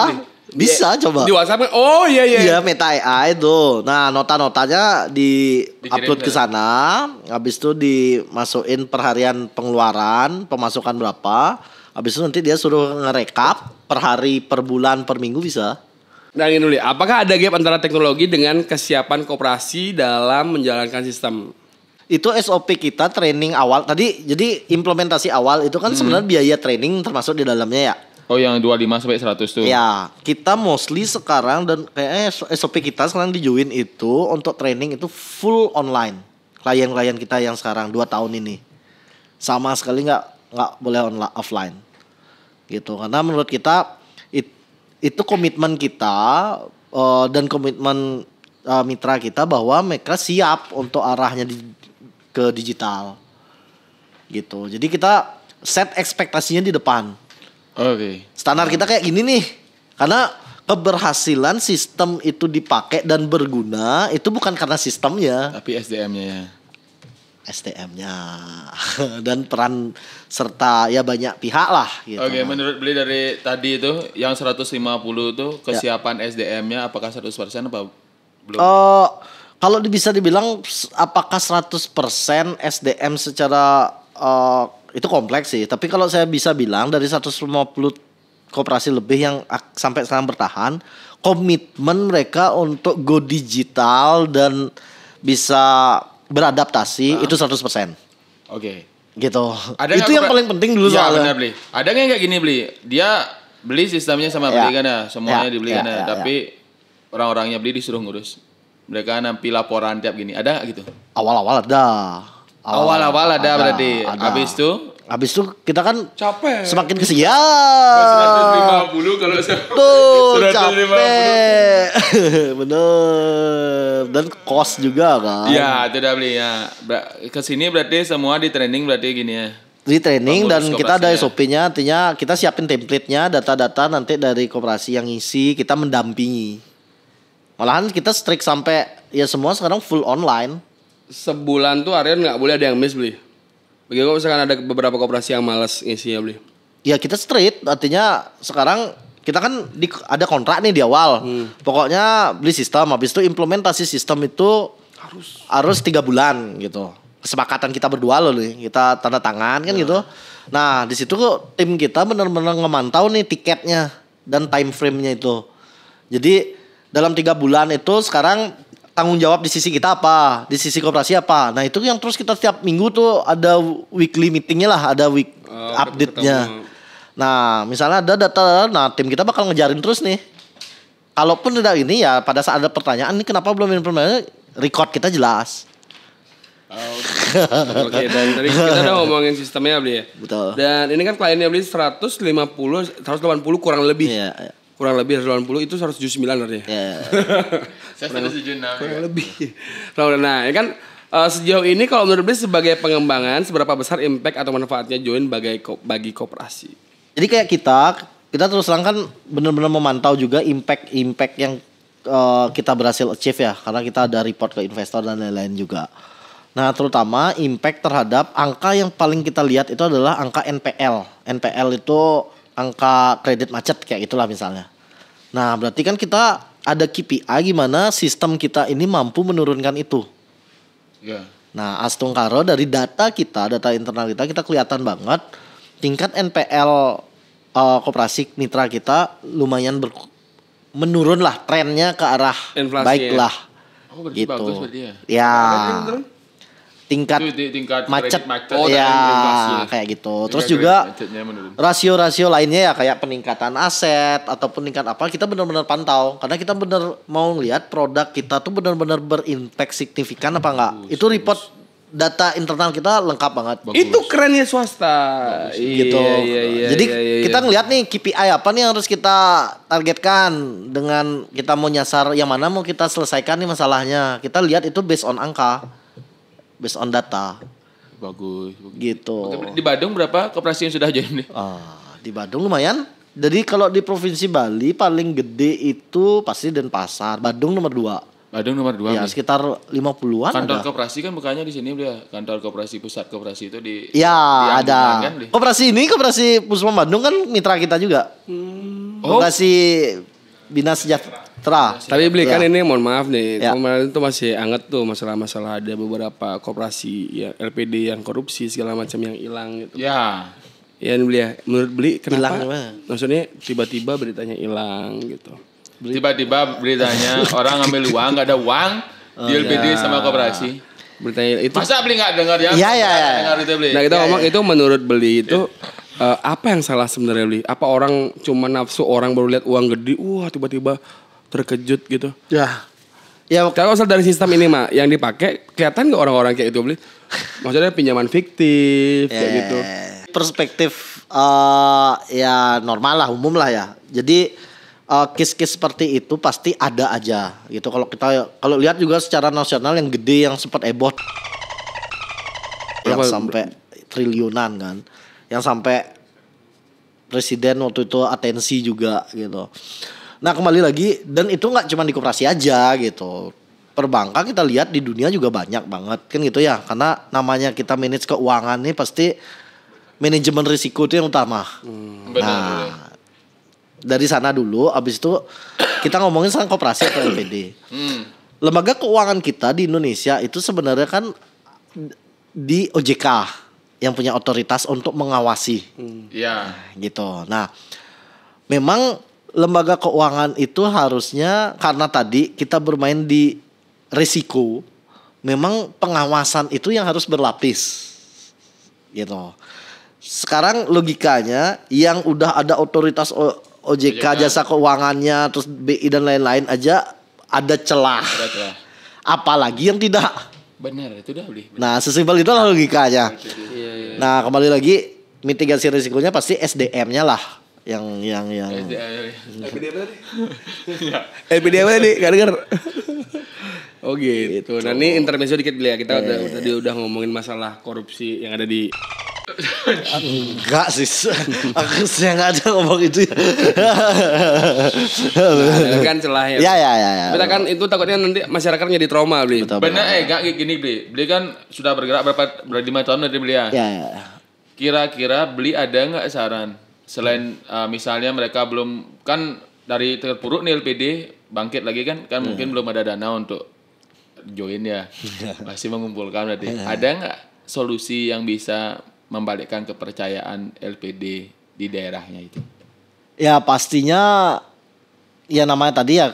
Bisa coba. Di WhatsApp kan? Oh iya. Iya, Meta AI tuh. Nah, nota-notanya di-upload ke sana, habis itu dimasukin perharian pengeluaran, pemasukan berapa. Habis itu nanti dia suruh ngerekap per hari, per bulan, per minggu bisa. Nah ini dulu, apakah ada gap antara teknologi dengan kesiapan koperasi dalam menjalankan sistem? Itu SOP kita training awal. Tadi jadi implementasi awal itu kan sebenarnya biaya training termasuk di dalamnya ya. Oh yang 25 sampai 100 tuh. Ya, kita mostly sekarang dan kayaknya SOP kita sekarang di Join itu untuk training itu full online. Klien-klien kita yang sekarang 2 tahun ini. Sama sekali nggak boleh offline. Gitu. Karena menurut kita itu komitmen kita dan komitmen mitra kita bahwa mereka siap untuk arahnya ke digital. Gitu. Jadi kita set ekspektasinya di depan. Oke. Standar kita kayak gini nih. Karena keberhasilan sistem itu dipakai dan berguna itu bukan karena sistemnya, Tapi SDM-nya ya. SDM-nya dan peran serta ya banyak pihak lah gitu. Oke, menurut beli dari tadi itu yang 150 itu kesiapan SDM-nya apakah 100% apa belum? Kalau bisa dibilang apakah 100% SDM secara itu kompleks sih. Tapi kalau saya bisa bilang dari 150 koperasi lebih yang sampai sekarang bertahan, komitmen mereka untuk go digital dan bisa beradaptasi itu 100%. Oke. Gitu. Ada Itu yang paling penting dulu ya, soalnya. benar beli. Ada nggak kayak gini beli? Dia beli sistemnya sama Ya. beli kan ya, semuanya Ya, dibeli ya, kan ya. ya, Tapi orang-orangnya beli disuruh ngurus. Mereka nampi laporan tiap gini. Ada nggak gitu? Awal-awal ada. Awal-awal ada berarti. ada. Habis itu kita kan Capek. semakin 150 kalau Tuh 150. capek. Bener. Dan cost juga kan. Ya, itu udah beli ya. Kesini berarti semua di training berarti gini ya. Di training dan Pengurus kita ada koperasinya. SOP-nya, artinya kita siapin template-nya, data-data nanti dari koperasi yang ngisi, kita mendampingi. Malahan kita strict sampai ya semua sekarang full online. Sebulan tuh harian nggak boleh ada yang miss beli. Bagaimana misalkan ada beberapa koperasi yang malas ngisinya beli? Ya kita straight, artinya sekarang kita kan ada kontrak nih di awal. Pokoknya beli sistem, habis itu implementasi sistem itu harus 3 bulan gitu. Kesepakatan kita berdua loh nih, kita tanda tangan kan gitu. Nah di situ tim kita benar-benar ngemantau nih tiketnya dan time frame-nya itu. Jadi dalam 3 bulan itu sekarang tanggung jawab di sisi kita apa, di sisi koperasi apa. Nah itu yang terus kita setiap minggu tuh ada weekly meetingnya lah, ada week update-nya. Nah misalnya ada data, nah tim kita bakal ngejarin terus nih. Kalaupun tidak ini ya pada saat ada pertanyaan nih kenapa belum implementasi, record kita jelas. Oke, dan tadi kita udah ngomongin sistemnya beli ya. Betul. Dan ini kan kliennya beli 180 kurang lebih. Iya. Kurang lebih 180 itu 179 artinya. Iya. Saya 176. Kurang lebih. Nah, ini kan sejauh ini kalau menurut beli sebagai pengembangan seberapa besar impact atau manfaatnya join bagi koperasi? Jadi kayak kita terus terang kan benar-benar memantau juga impact yang kita berhasil achieve ya, karena kita ada report ke investor dan lain-lain juga. Nah, terutama impact terhadap angka yang paling kita lihat itu adalah angka NPL. NPL itu angka kredit macet kayak gitulah misalnya. Nah, berarti kan kita ada KPI gimana sistem kita ini mampu menurunkan itu. Ya. Nah, Astungkaro dari data internal kita kelihatan banget tingkat NPL koperasi mitra kita lumayan menurun lah, trennya ke arah inflasi baik ya. lah. Oh, berarti gitu. bagus berarti ya. Ya. Tingkat Tingkat macet, macet ya inflasi. kayak gitu. Tingkat Terus juga macetnya menurun. rasio-rasio lainnya ya kayak peningkatan aset ataupun tingkat apa kita benar-benar pantau karena kita benar mau lihat produk kita tuh benar-benar berimpact signifikan apa enggak. Itu report data internal kita lengkap banget. Itu kerennya swasta. Gitu. Iya, Jadi iya. kita ngeliat nih KPI apa nih yang harus kita targetkan dengan kita mau nyasar yang mana mau kita selesaikan nih masalahnya. Kita lihat itu based on angka. Based on data. Bagus. Gitu. Di Badung berapa koperasi yang sudah join nih? Di Badung lumayan. Jadi kalau di Provinsi Bali paling gede itu pasti Denpasar. Badung nomor 2. Badung nomor 2. Ya sekitar 50-an Kantor ada. koperasi kan bukannya di sini ya. Kantor koperasi pusat koperasi itu di Ya di ada. Ambungan kan, Bli? Koperasi Puspa Bandung kan mitra kita juga. Koperasi Bina Sejahtera. Tapi beli kan Ya. ini mohon maaf nih, Ya. kemarin itu masih anget tuh masalah-masalah ada beberapa koperasi yang LPD yang korupsi segala macam yang hilang gitu. Ya. Ya beli ya, menurut beli kenapa? Hilang gimana? Maksudnya tiba-tiba beritanya hilang gitu. Tiba-tiba beritanya orang ngambil uang, nggak ada uang di LPD sama koperasi. Beritanya itu. Masa beli nggak dengar ya? Iya. Dengar itu beli. Nah kita ngomong itu menurut beli itu apa yang salah sebenarnya beli? Apa orang cuma nafsu orang baru lihat uang gede, wah tiba-tiba terkejut gitu? Ya Kalau misal dari sistem ini mah yang dipakai kelihatan nggak orang-orang kayak itu beli? Maksudnya pinjaman fiktif kayak gitu. Perspektif ya normal lah, umum lah ya. Jadi case-case seperti itu pasti ada aja gitu. Kalau lihat juga secara nasional yang gede yang sempat ebot yang sampai triliunan kan, yang sampai presiden waktu itu atensi juga gitu. Nah kembali lagi, dan itu nggak cuma di koperasi aja gitu. Perbankan kita lihat di dunia juga banyak banget kan gitu ya. Karena namanya kita manage keuangan nih pasti manajemen risiko itu yang utama. Nah dari sana dulu, abis itu kita ngomongin sekarang koperasi atau LPD. Lembaga keuangan kita di Indonesia itu sebenarnya kan di OJK yang punya otoritas untuk mengawasi. Iya. Gitu. Nah memang lembaga keuangan itu harusnya karena tadi kita bermain di risiko, memang pengawasan itu yang harus berlapis. Gitu. Sekarang logikanya yang udah ada otoritas OJK jasa keuangannya terus BI dan lain-lain aja ada celah. Apalagi yang tidak. Benar itu dah beli. Nah, sesimpel itulah logikanya. Nah, kembali lagi mitigasi risikonya pasti SDM-nya lah yang LPD apa tadi? Gak denger. Oh gitu. Nah ini intermezzo dikit beli ya. Kita udah ngomongin masalah korupsi yang ada di. Enggak sih. Aku sih enggak ada ngomong itu. Nah, kan celah ya. Ya. Kita kan itu takutnya nanti masyarakat jadi trauma beli. Benar gak gini beli. Beli kan sudah bergerak berapa 5 tahun dari beli ya. Ya. Kira-kira beli ada nggak saran Selain misalnya mereka belum kan dari terpuruk nih LPD bangkit lagi kan mungkin belum ada dana untuk join ya. Masih mengumpulkan berarti. Ada nggak solusi yang bisa membalikkan kepercayaan LPD di daerahnya itu? Ya pastinya ya namanya tadi ya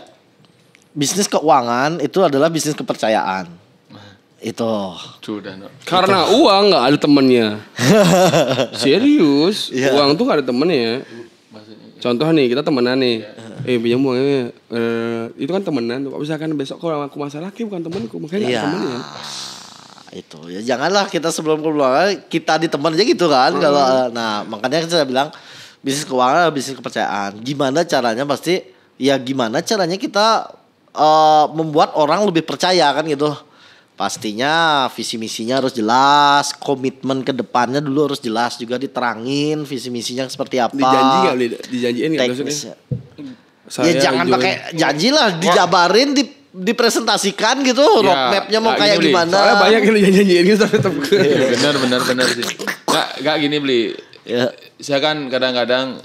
bisnis keuangan itu adalah bisnis kepercayaan. Itu. Sudah, no. Karena uang nggak ada temennya. Serius, uang tuh nggak ada temennya. Contoh nih kita temenan nih, pinjam uangnya, itu kan temenan. Kalau misalkan besok kalau aku masalah, bukan temanku, makanya nggak ada temennya. Itu ya janganlah kita sebelum keluar kita di teman aja gitu kan. Kalau nah makanya saya bilang bisnis keuangan adalah bisnis kepercayaan. Gimana caranya pasti ya gimana caranya kita membuat orang lebih percaya kan gitu. Pastinya visi misinya harus jelas, komitmen ke depannya dulu harus jelas juga diterangin visi misinya seperti apa. Dijanjiin nggak maksudnya? Ya jangan pakai janji lah, dijabarin, dipresentasikan gitu, roadmapnya mau kayak gimana. Soalnya banyak yang dijanjiin gitu tapi tetap. Benar sih. Nggak gini beli. Ya. Saya kan kadang-kadang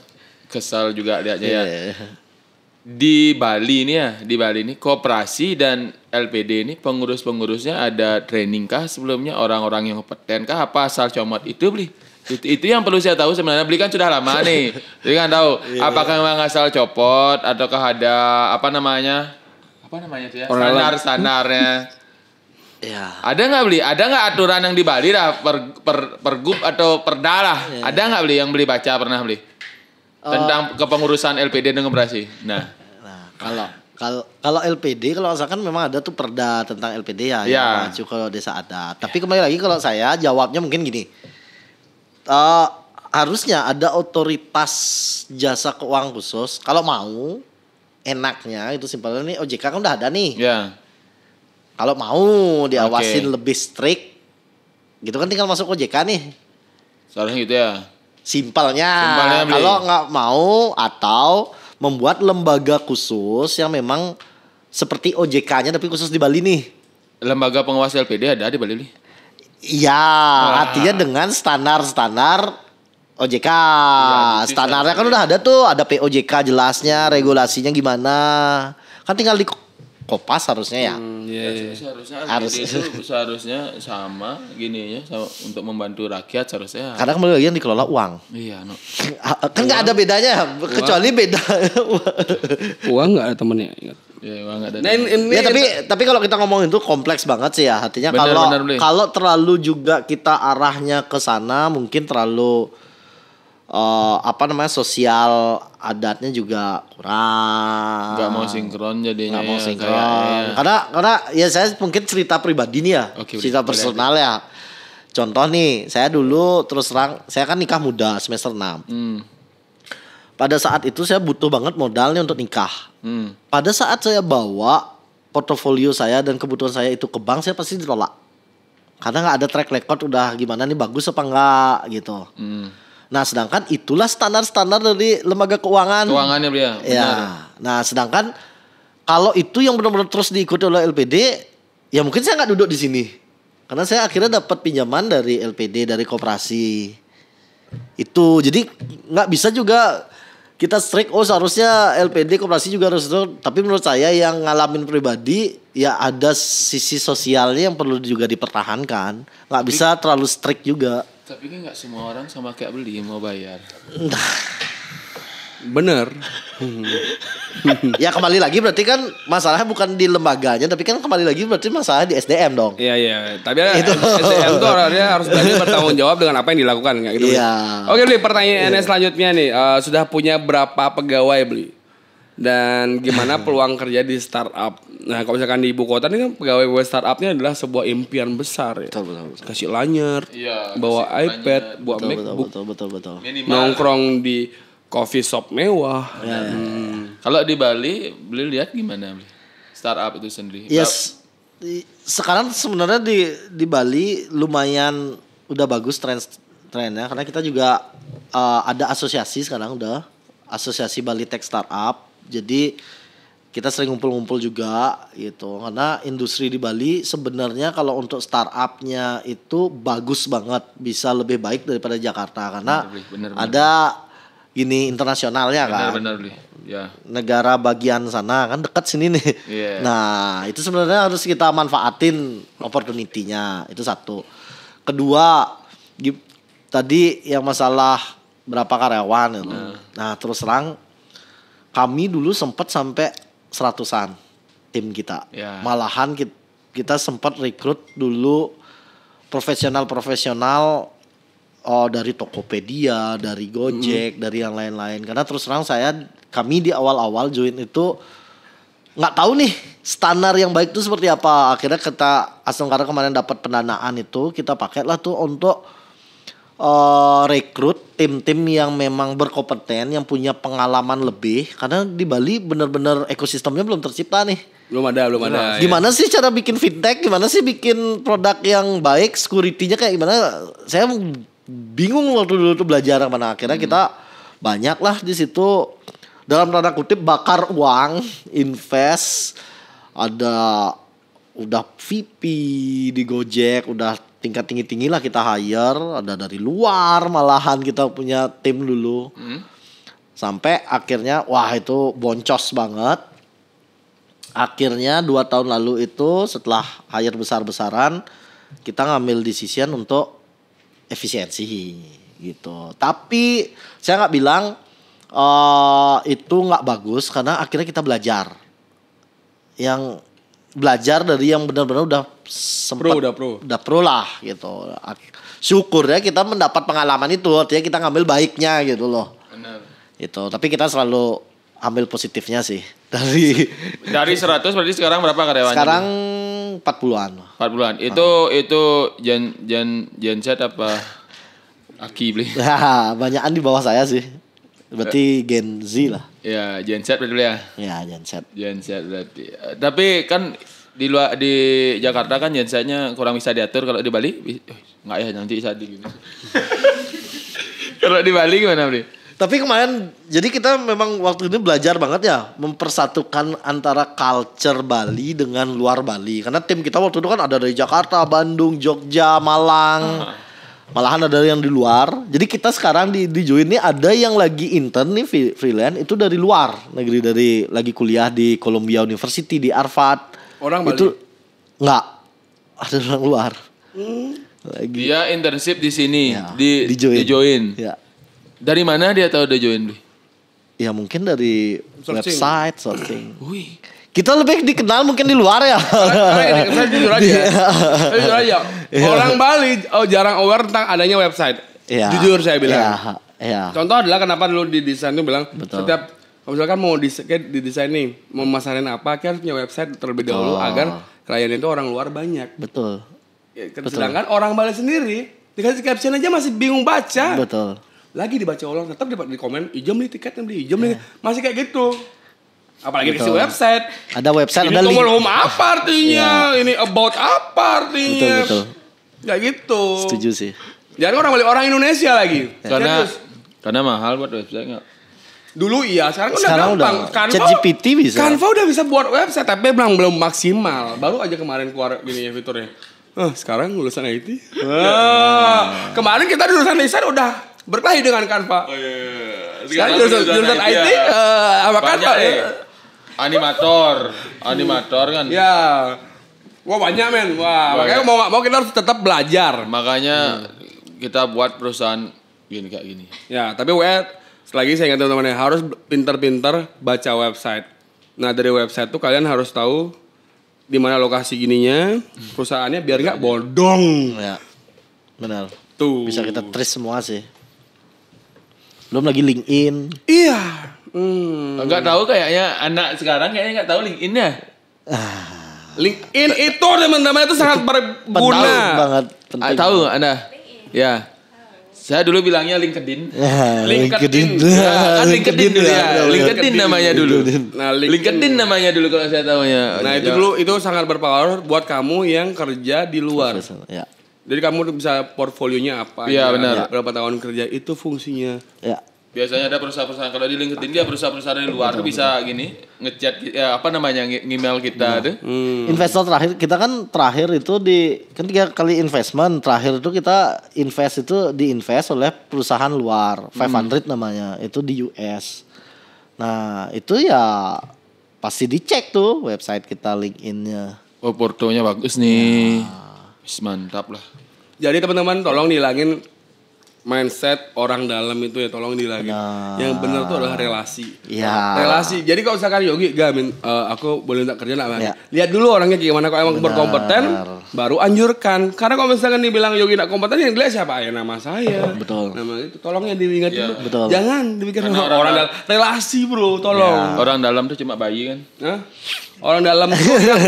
kesal juga lihatnya ya. Di Bali ini koperasi dan LPD ini pengurus-pengurusnya ada training kah sebelumnya, orang-orang yang kompeten kah, apa asal comot itu beli? Itu yang perlu saya tahu sebenarnya. Beli kan sudah lama nih. Jadi kan tahu apakah memang asal copot ataukah ada apa namanya itu ya? Standar-standarnya. Ya. Ada nggak beli? Ada nggak aturan yang di Bali lah pergub atau perda lah? Ya. Ada nggak beli yang beli baca pernah beli? Tentang kepengurusan LPD dan koperasi. Nah kalau LPD kalau misalkan memang ada tuh perda tentang LPD ya. Yang maju kalau desa adat. Tapi kembali lagi kalau saya jawabnya mungkin gini. Harusnya ada otoritas jasa keuangan khusus. Kalau mau enaknya itu simpelnya nih OJK kan udah ada nih. Ya. Kalau mau diawasin lebih strict gitu kan tinggal masuk OJK nih. Seharusnya gitu ya. Simpelnya kalau nggak mau atau membuat lembaga khusus yang memang seperti OJK-nya tapi khusus di Bali nih. Lembaga pengawas LPD ada di Bali nih? Iya, artinya dengan standar-standar OJK. Ya, standarnya kan udah ada tuh, ada POJK jelasnya, regulasinya gimana. Kan tinggal di Kopas harusnya ya. Seharusnya sama gininya sama, untuk membantu rakyat seharusnya. Karena kembali lagi yang dikelola uang. Iya, no. Kan nggak ada bedanya, kecuali beda. Uang nggak ada temennya, ingat. Ya, uang nggak ada. Ya tapi kalau kita ngomongin itu kompleks banget sih ya. Artinya kalau terlalu juga kita arahnya ke sana mungkin terlalu sosial adatnya juga kurang. Nggak mau sinkron jadinya. Nggak mau sinkron. Karena ya saya mungkin cerita pribadi nih ya. Cerita personal ya. Contoh nih, saya dulu terus terang, saya kan nikah muda semester 6. Pada saat itu saya butuh banget modalnya untuk nikah. Pada saat saya bawa portofolio saya dan kebutuhan saya itu ke bank, saya pasti ditolak. Karena nggak ada track record udah gimana nih, bagus apa enggak gitu. Nah sedangkan itulah standar-standar dari lembaga keuangan. Keuangannya dia. Ya. Nah sedangkan kalau itu yang benar-benar terus diikuti oleh LPD, ya mungkin saya nggak duduk di sini. Karena saya akhirnya dapat pinjaman dari LPD, dari koperasi. Itu jadi nggak bisa juga kita strict. Seharusnya LPD koperasi juga harus itu. Tapi menurut saya yang ngalamin pribadi, ya ada sisi sosialnya yang perlu juga dipertahankan. Nggak bisa terlalu strict juga. Tapi kan nggak semua orang sama kayak beli mau bayar. Bener. Ya kembali lagi berarti kan masalahnya bukan di lembaganya, tapi kan kembali lagi berarti masalah di SDM dong. Iya. Tapi SDM tuh orangnya harus berani bertanggung jawab dengan apa yang dilakukan kayak gitu. Iya. Oke Bli, pertanyaannya selanjutnya nih, sudah punya berapa pegawai Bli? Dan gimana peluang kerja di startup? Nah kalau misalkan di ibu kota ini kan pegawai startupnya adalah sebuah impian besar ya. Betul. Kasih lanyard, bawa iPad, bawa MacBook, betul. Nongkrong di coffee shop mewah. Kalau di Bali, beli lihat gimana startup itu sendiri? Yes, sekarang sebenarnya di Bali lumayan udah bagus trennya karena kita juga ada asosiasi sekarang udah asosiasi Bali Tech Startup. Jadi kita sering ngumpul-ngumpul juga gitu. Karena industri di Bali sebenarnya kalau untuk startupnya itu bagus banget, bisa lebih baik daripada Jakarta karena bener. Ada gini internasionalnya kan. Benar Bli. Ya. Negara bagian sana kan dekat sini nih. Iya. Nah, itu sebenarnya harus kita manfaatin opportunity-nya. Itu satu. Kedua, tadi yang masalah berapa karyawan gitu. Nah, terus terang kami dulu sempat sampai 100-an tim kita. Ya. Malahan kita sempat rekrut dulu profesional dari Tokopedia, dari Gojek, dari yang lain-lain. Karena terus terang kami di awal-awal join itu nggak tahu nih standar yang baik itu seperti apa. Akhirnya kita Astungkara kemarin dapat pendanaan itu, kita pakailah tuh untuk rekrut tim-tim yang memang berkompeten, yang punya pengalaman lebih. Karena di Bali benar-benar ekosistemnya belum tercipta nih. Belum ada. Gimana sih cara bikin fintech? Gimana sih bikin produk yang baik? Security-nya kayak gimana? Saya bingung waktu dulu tuh belajar mana. Akhirnya kita banyak lah di situ dalam tanda kutip bakar uang, invest. Ada udah VP di Gojek, udah tingkat tinggi lah kita hire. Ada dari luar malahan kita punya tim dulu. Sampai akhirnya wah itu boncos banget. Akhirnya 2 tahun lalu itu setelah hire besar-besaran kita ngambil decision untuk efisiensi gitu. Tapi saya nggak bilang itu nggak bagus karena akhirnya kita belajar. Yang belajar dari yang benar-benar udah sempat udah pro lah gitu. Syukur ya kita mendapat pengalaman itu, artinya kita ngambil baiknya gitu loh. Benar. Itu. Tapi kita selalu ambil positifnya sih. Dari 100 berarti sekarang berapa karyawannya? sekarang 40-an. 40-an. Itu genset apa? Aki Bli. Ya, banyakan di bawah saya sih. Berarti Gen Z lah. Ya, genset berarti ya. Ya, genset. Genset berarti. Tapi kan di Jakarta kan gensetnya kurang bisa diatur. Kalau di Bali enggak ya, nanti bisa di gitu. Kalau di Bali gimana, Bli? Tapi kemarin jadi kita memang waktu ini belajar banget ya mempersatukan antara culture Bali dengan luar Bali. Karena tim kita waktu itu kan ada dari Jakarta, Bandung, Jogja, Malang. Malahan ada yang di luar. Jadi kita sekarang di join ini ada yang lagi intern nih freelance itu dari luar negeri, dari lagi kuliah di Columbia University di Harvard. Orang Bali? Itu enggak ada orang luar. Lagi. Dia internship di sini, Ya, di join. Ya. Dari mana dia tahu udah join, Bli? Ya mungkin dari Searching. website, searching. Wih. Kita lebih dikenal mungkin di luar ya. Karena saya jujur aja. Orang Bali jarang aware tentang adanya website. Iya. Jujur saya bilang. Iya. Contoh adalah kenapa dulu di desain itu bilang Betul. setiap misalkan mau didesain nih, mau masarin apa, kita harus punya website terlebih dahulu agar klien itu orang luar banyak. Betul. Ya, sedangkan orang Bali sendiri dikasih caption aja masih bingung baca. Betul. Lagi dibaca ulang, tetap di komen, ijam nih tiketnya beli, ijam nih. Masih kayak gitu. Apalagi dikasih Betul. website. Ada website, Ini ada link. tombol home apa artinya? Ini about apa artinya? Betul. Ya gitu. Setuju sih. Jangan orang Bali, orang Indonesia lagi. Serius. Karena mahal buat website enggak? Dulu iya, sekarang Sekarang udah gampang. udah. ChatGPT bisa. Canva udah bisa buat website, tapi belum maksimal. Baru aja kemarin keluar gini ya fiturnya. Sekarang lulusan IT. Kemarin kita lulusan desain udah berkelahi dengan Canva. Sekarang jurusan IT apa Canva? Animator kan. Ya. Wah banyak men. Wah, makanya mau nggak mau kita harus tetap belajar. Makanya kita buat perusahaan gini kayak gini. Ya, tapi selagi saya ingat teman-teman harus pintar-pintar baca website. Nah, dari website tuh kalian harus tahu di mana lokasi gininya, perusahaannya biar nggak bodong. Ya. Benar. Tuh. Bisa kita trace semua sih. Belum lagi LinkedIn. Iya. Enggak tahu kayaknya anak sekarang kayaknya enggak tahu LinkedIn-nya. LinkedIn itu teman-teman itu sangat Penting berguna. banget. Penting. Tahu Anda? Ya. Saya dulu bilangnya LinkedIn. Ya, LinkedIn. Ya, kan LinkedIn dulu ya. LinkedIn namanya dulu. Nah, LinkedIn namanya dulu kalau saya tahunya. Nah, itu dulu itu sangat berpengaruh buat kamu yang kerja di luar. Ya. Jadi kamu bisa portfolionya apa? Iya, aja, benar. berapa tahun kerja itu fungsinya. Ya. Biasanya ada perusahaan-perusahaan kalau di LinkedIn dia perusahaan-perusahaan dari luar tuh bisa gini ngechat ya, apa namanya email kita tuh. Investor terakhir kita kan terakhir itu kan 3 kali investment, terakhir itu kita diinvest oleh perusahaan luar 500 namanya, itu di US. Nah itu ya pasti dicek tuh website kita, LinkedIn-nya. Oh portonya bagus nih. Mantap lah. Jadi teman-teman tolong dihilangin mindset orang dalam itu ya, tolong dihilangin. Yang benar tuh adalah relasi. Ya. Relasi. Jadi kalau misalkan Yogi, aku boleh minta kerja enggak? Lihat dulu orangnya gimana, kalau emang berkompeten baru anjurkan. Karena kalau misalkan dibilang Yogi enggak kompeten, yang dilihat siapa? Ya nama saya. Betul. Nama itu tolong ya diingat dulu. Betul. Jangan dipikir orang dalam. Relasi, Bro, tolong. Orang dalam tuh cuma bayi kan. Hah? Orang dalam tuh yang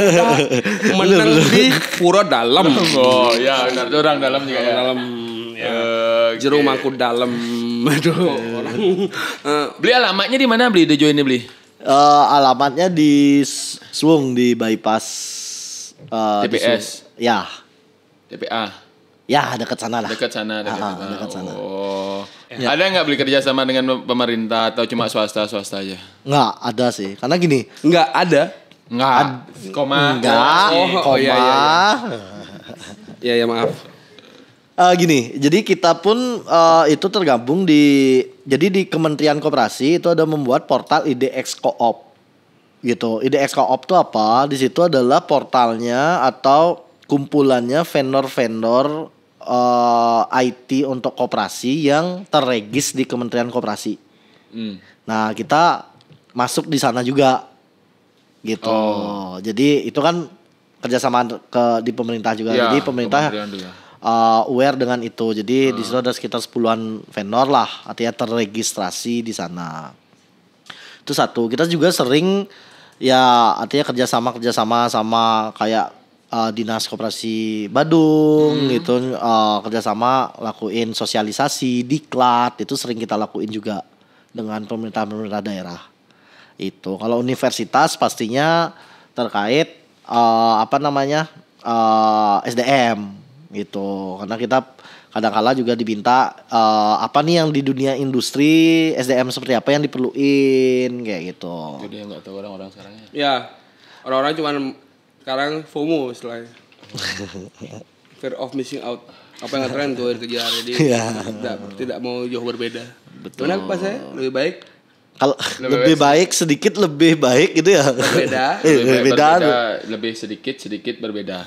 menang di pura dalam. Oh ya, benar tuh orang dalam juga ya. Dalam jeruk mangkuk dalam. Aduh. Beli alamatnya di mana beli The Joy ini beli? Alamatnya di Swung di bypass TPS. Ya. TPA. Ya dekat sana lah. Dekat sana. Dekat sana. Oh. Ya. Ada nggak beli kerja sama dengan pemerintah atau cuma swasta aja? Nggak ada sih. Karena gini. Nggak ada. Enggak. Enggak. Oh iya. Ya maaf. Gini, jadi kita pun itu tergabung di Kementerian Koperasi itu ada membuat portal IDX Koop gitu. IDX Koop itu apa? Di situ adalah portalnya atau kumpulannya vendor-vendor IT untuk koperasi yang terregis di Kementerian Koperasi. Nah kita masuk di sana juga gitu. Jadi itu kan kerjasama di pemerintah juga. Ya, jadi pemerintah aware dengan itu. Jadi di situ ada sekitar 10-an vendor lah, artinya terregistrasi di sana. Itu satu. Kita juga sering ya artinya kerjasama sama kayak Dinas Koperasi Badung gitu, kerjasama lakuin sosialisasi, diklat itu sering kita lakuin juga dengan pemerintah daerah. Itu kalau universitas pastinya terkait SDM gitu, karena kita kadang-kala juga diminta apa nih yang di dunia industri SDM seperti apa yang diperluin kayak gitu. Jadi nggak tahu orang-orang sekarang ya. Ya orang-orang cuman sekarang FOMO istilahnya. Fear of missing out. Apa yang ngetren tuh dikejar, jadi tidak mau jauh berbeda. Betul. Mana pas saya lebih baik? Kalau lebih baik sedikit lebih baik gitu ya. Berbeda. Lebih sedikit berbeda.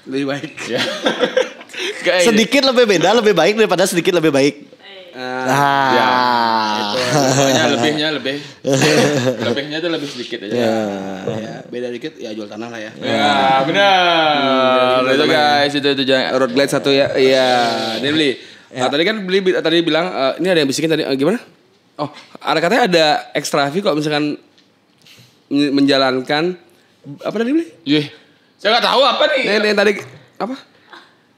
Lebih baik. Ya. Sedikit lebih lebih baik daripada sedikit lebih baik. Ya. Itu pokoknya lebihnya tuh lebih sedikit aja. Ya, beda dikit ya jual tanah lah ya. Ya, benar. Itu guys, itu jangan Road Glide 1 ya. Iya, dia beli. Tadi kan tadi bilang ini ada yang bisikin tadi gimana? Oh, ada katanya ada extra fee kalau misalkan menjalankan apa tadi beli? Saya nggak tahu apa nih. Yang tadi apa?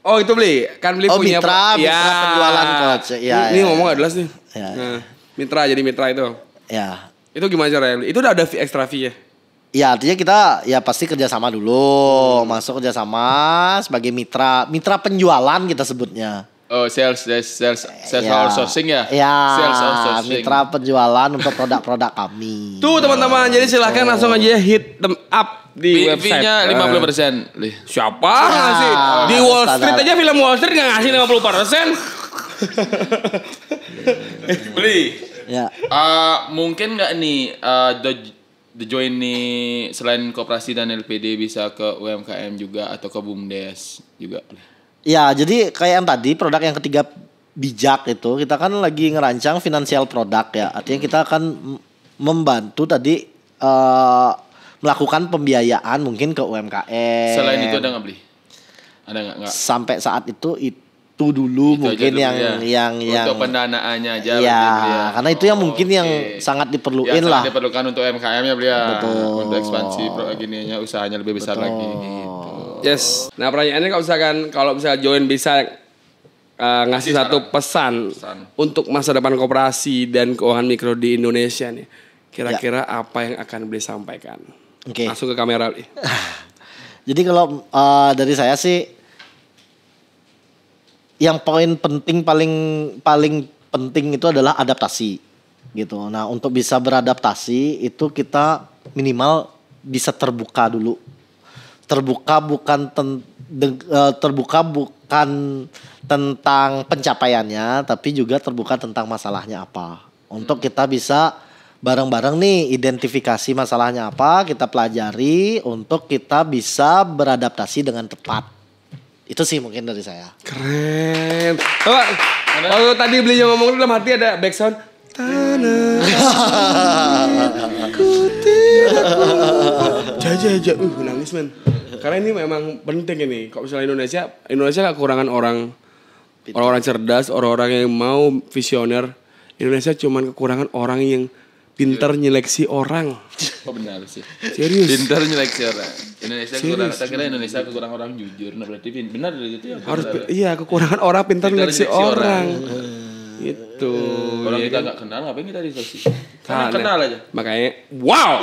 Oh itu beli, kan beli punya mitra penjualan coach. Ini ngomong gak jelas nih. Ya. Nah, mitra jadi mitra itu. Ya. Itu gimana caranya? Itu udah ada extra fee ya? Ya artinya kita ya pasti kerjasama dulu, masuk kerjasama sebagai mitra penjualan kita sebutnya. Oh sales outsourcing ya? Ya, sales outsourcing. mitra penjualan untuk produk-produk kami. Tuh teman-teman, jadi silahkan langsung aja hit them up di website. Fee-nya 50%. Siapa ngasih? Di Wall Street aja film Wall Street nggak ngasih 50%. Beli. Ya. Mungkin nggak nih The Join nih selain koperasi dan LPD bisa ke UMKM juga atau ke BUMDes juga. Ya, jadi kayak yang tadi produk yang ketiga bijak itu kita kan lagi ngerancang financial product ya. Artinya kita akan membantu tadi melakukan pembiayaan mungkin ke UMKM. Selain itu ada nggak beli? Ada nggak? Sampai saat itu dulu itu mungkin yang untuk pendanaannya aja. Ya, karena itu yang mungkin yang sangat diperluin lah. Sangat diperlukan untuk UMKM ya beli ya. Betul. Untuk ekspansi gininya usahanya lebih besar lagi. Gitu. Yes. Nah pertanyaannya kalau misalnya Join bisa ngasih satu pesan untuk masa depan koperasi dan keuangan mikro di Indonesia nih, kira-kira apa yang akan beli sampaikan? Oke. Langsung ke kamera nih. Jadi kalau dari saya sih, yang poin penting paling penting itu adalah adaptasi. gitu. Nah, untuk bisa beradaptasi itu kita minimal bisa terbuka dulu. Terbuka bukan tentang pencapaiannya, tapi juga terbuka tentang masalahnya apa. Untuk kita bisa bareng-bareng nih identifikasi masalahnya apa, kita pelajari untuk kita bisa beradaptasi dengan tepat. Itu sih mungkin dari saya. Keren. Coba, kalau tadi belinya ngomong dalam hati ada backsound. Tanah. Jaja. Nangis men. Karena ini memang penting ini. Kalau misalnya Indonesia kekurangan orang cerdas, orang-orang yang mau visioner. Indonesia cuman kekurangan orang yang pintar nyeleksi orang. Oh benar sih. Serius. Pintar nyeleksi orang. Saya kira Indonesia kekurangan orang jujur. Nah berarti benar gitu ya. Iya, kekurangan orang pintar nyeleksi orang. Itu. Kalau kita nggak kenal, ngapain kita diseleksi? Karena kenal aja. Makanya, wow.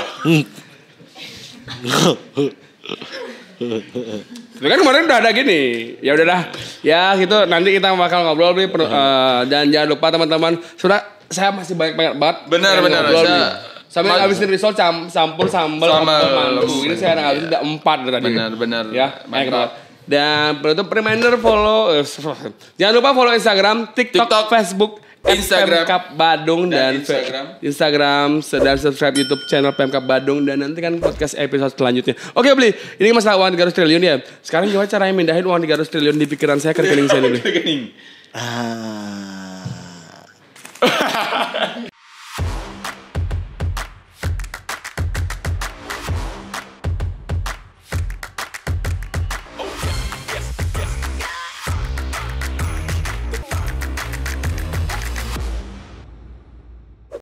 Tapi kan kemarin udah ada gini. Ya udahlah. Ya gitu. Nanti kita bakal ngobrol nih. Dan jangan lupa teman-teman. Sudah saya masih banyak banget. Benar. Sampai habisin risol campur sambal sama manggu. Ini saya habis udah 4 tadi. Benar. Ya, mantap. Dan penutup reminder follow. Jangan lupa follow Instagram, TikTok, Facebook, Instagram Pemkap Badung dan Instagram dan subscribe YouTube channel Pemkap Badung dan nanti kan podcast episode selanjutnya. Oke Beli, ini masalah uang 300 triliun ya. Sekarang gimana caranya mindahin uang 300 triliun di pikiran saya ke rekening saya dulu?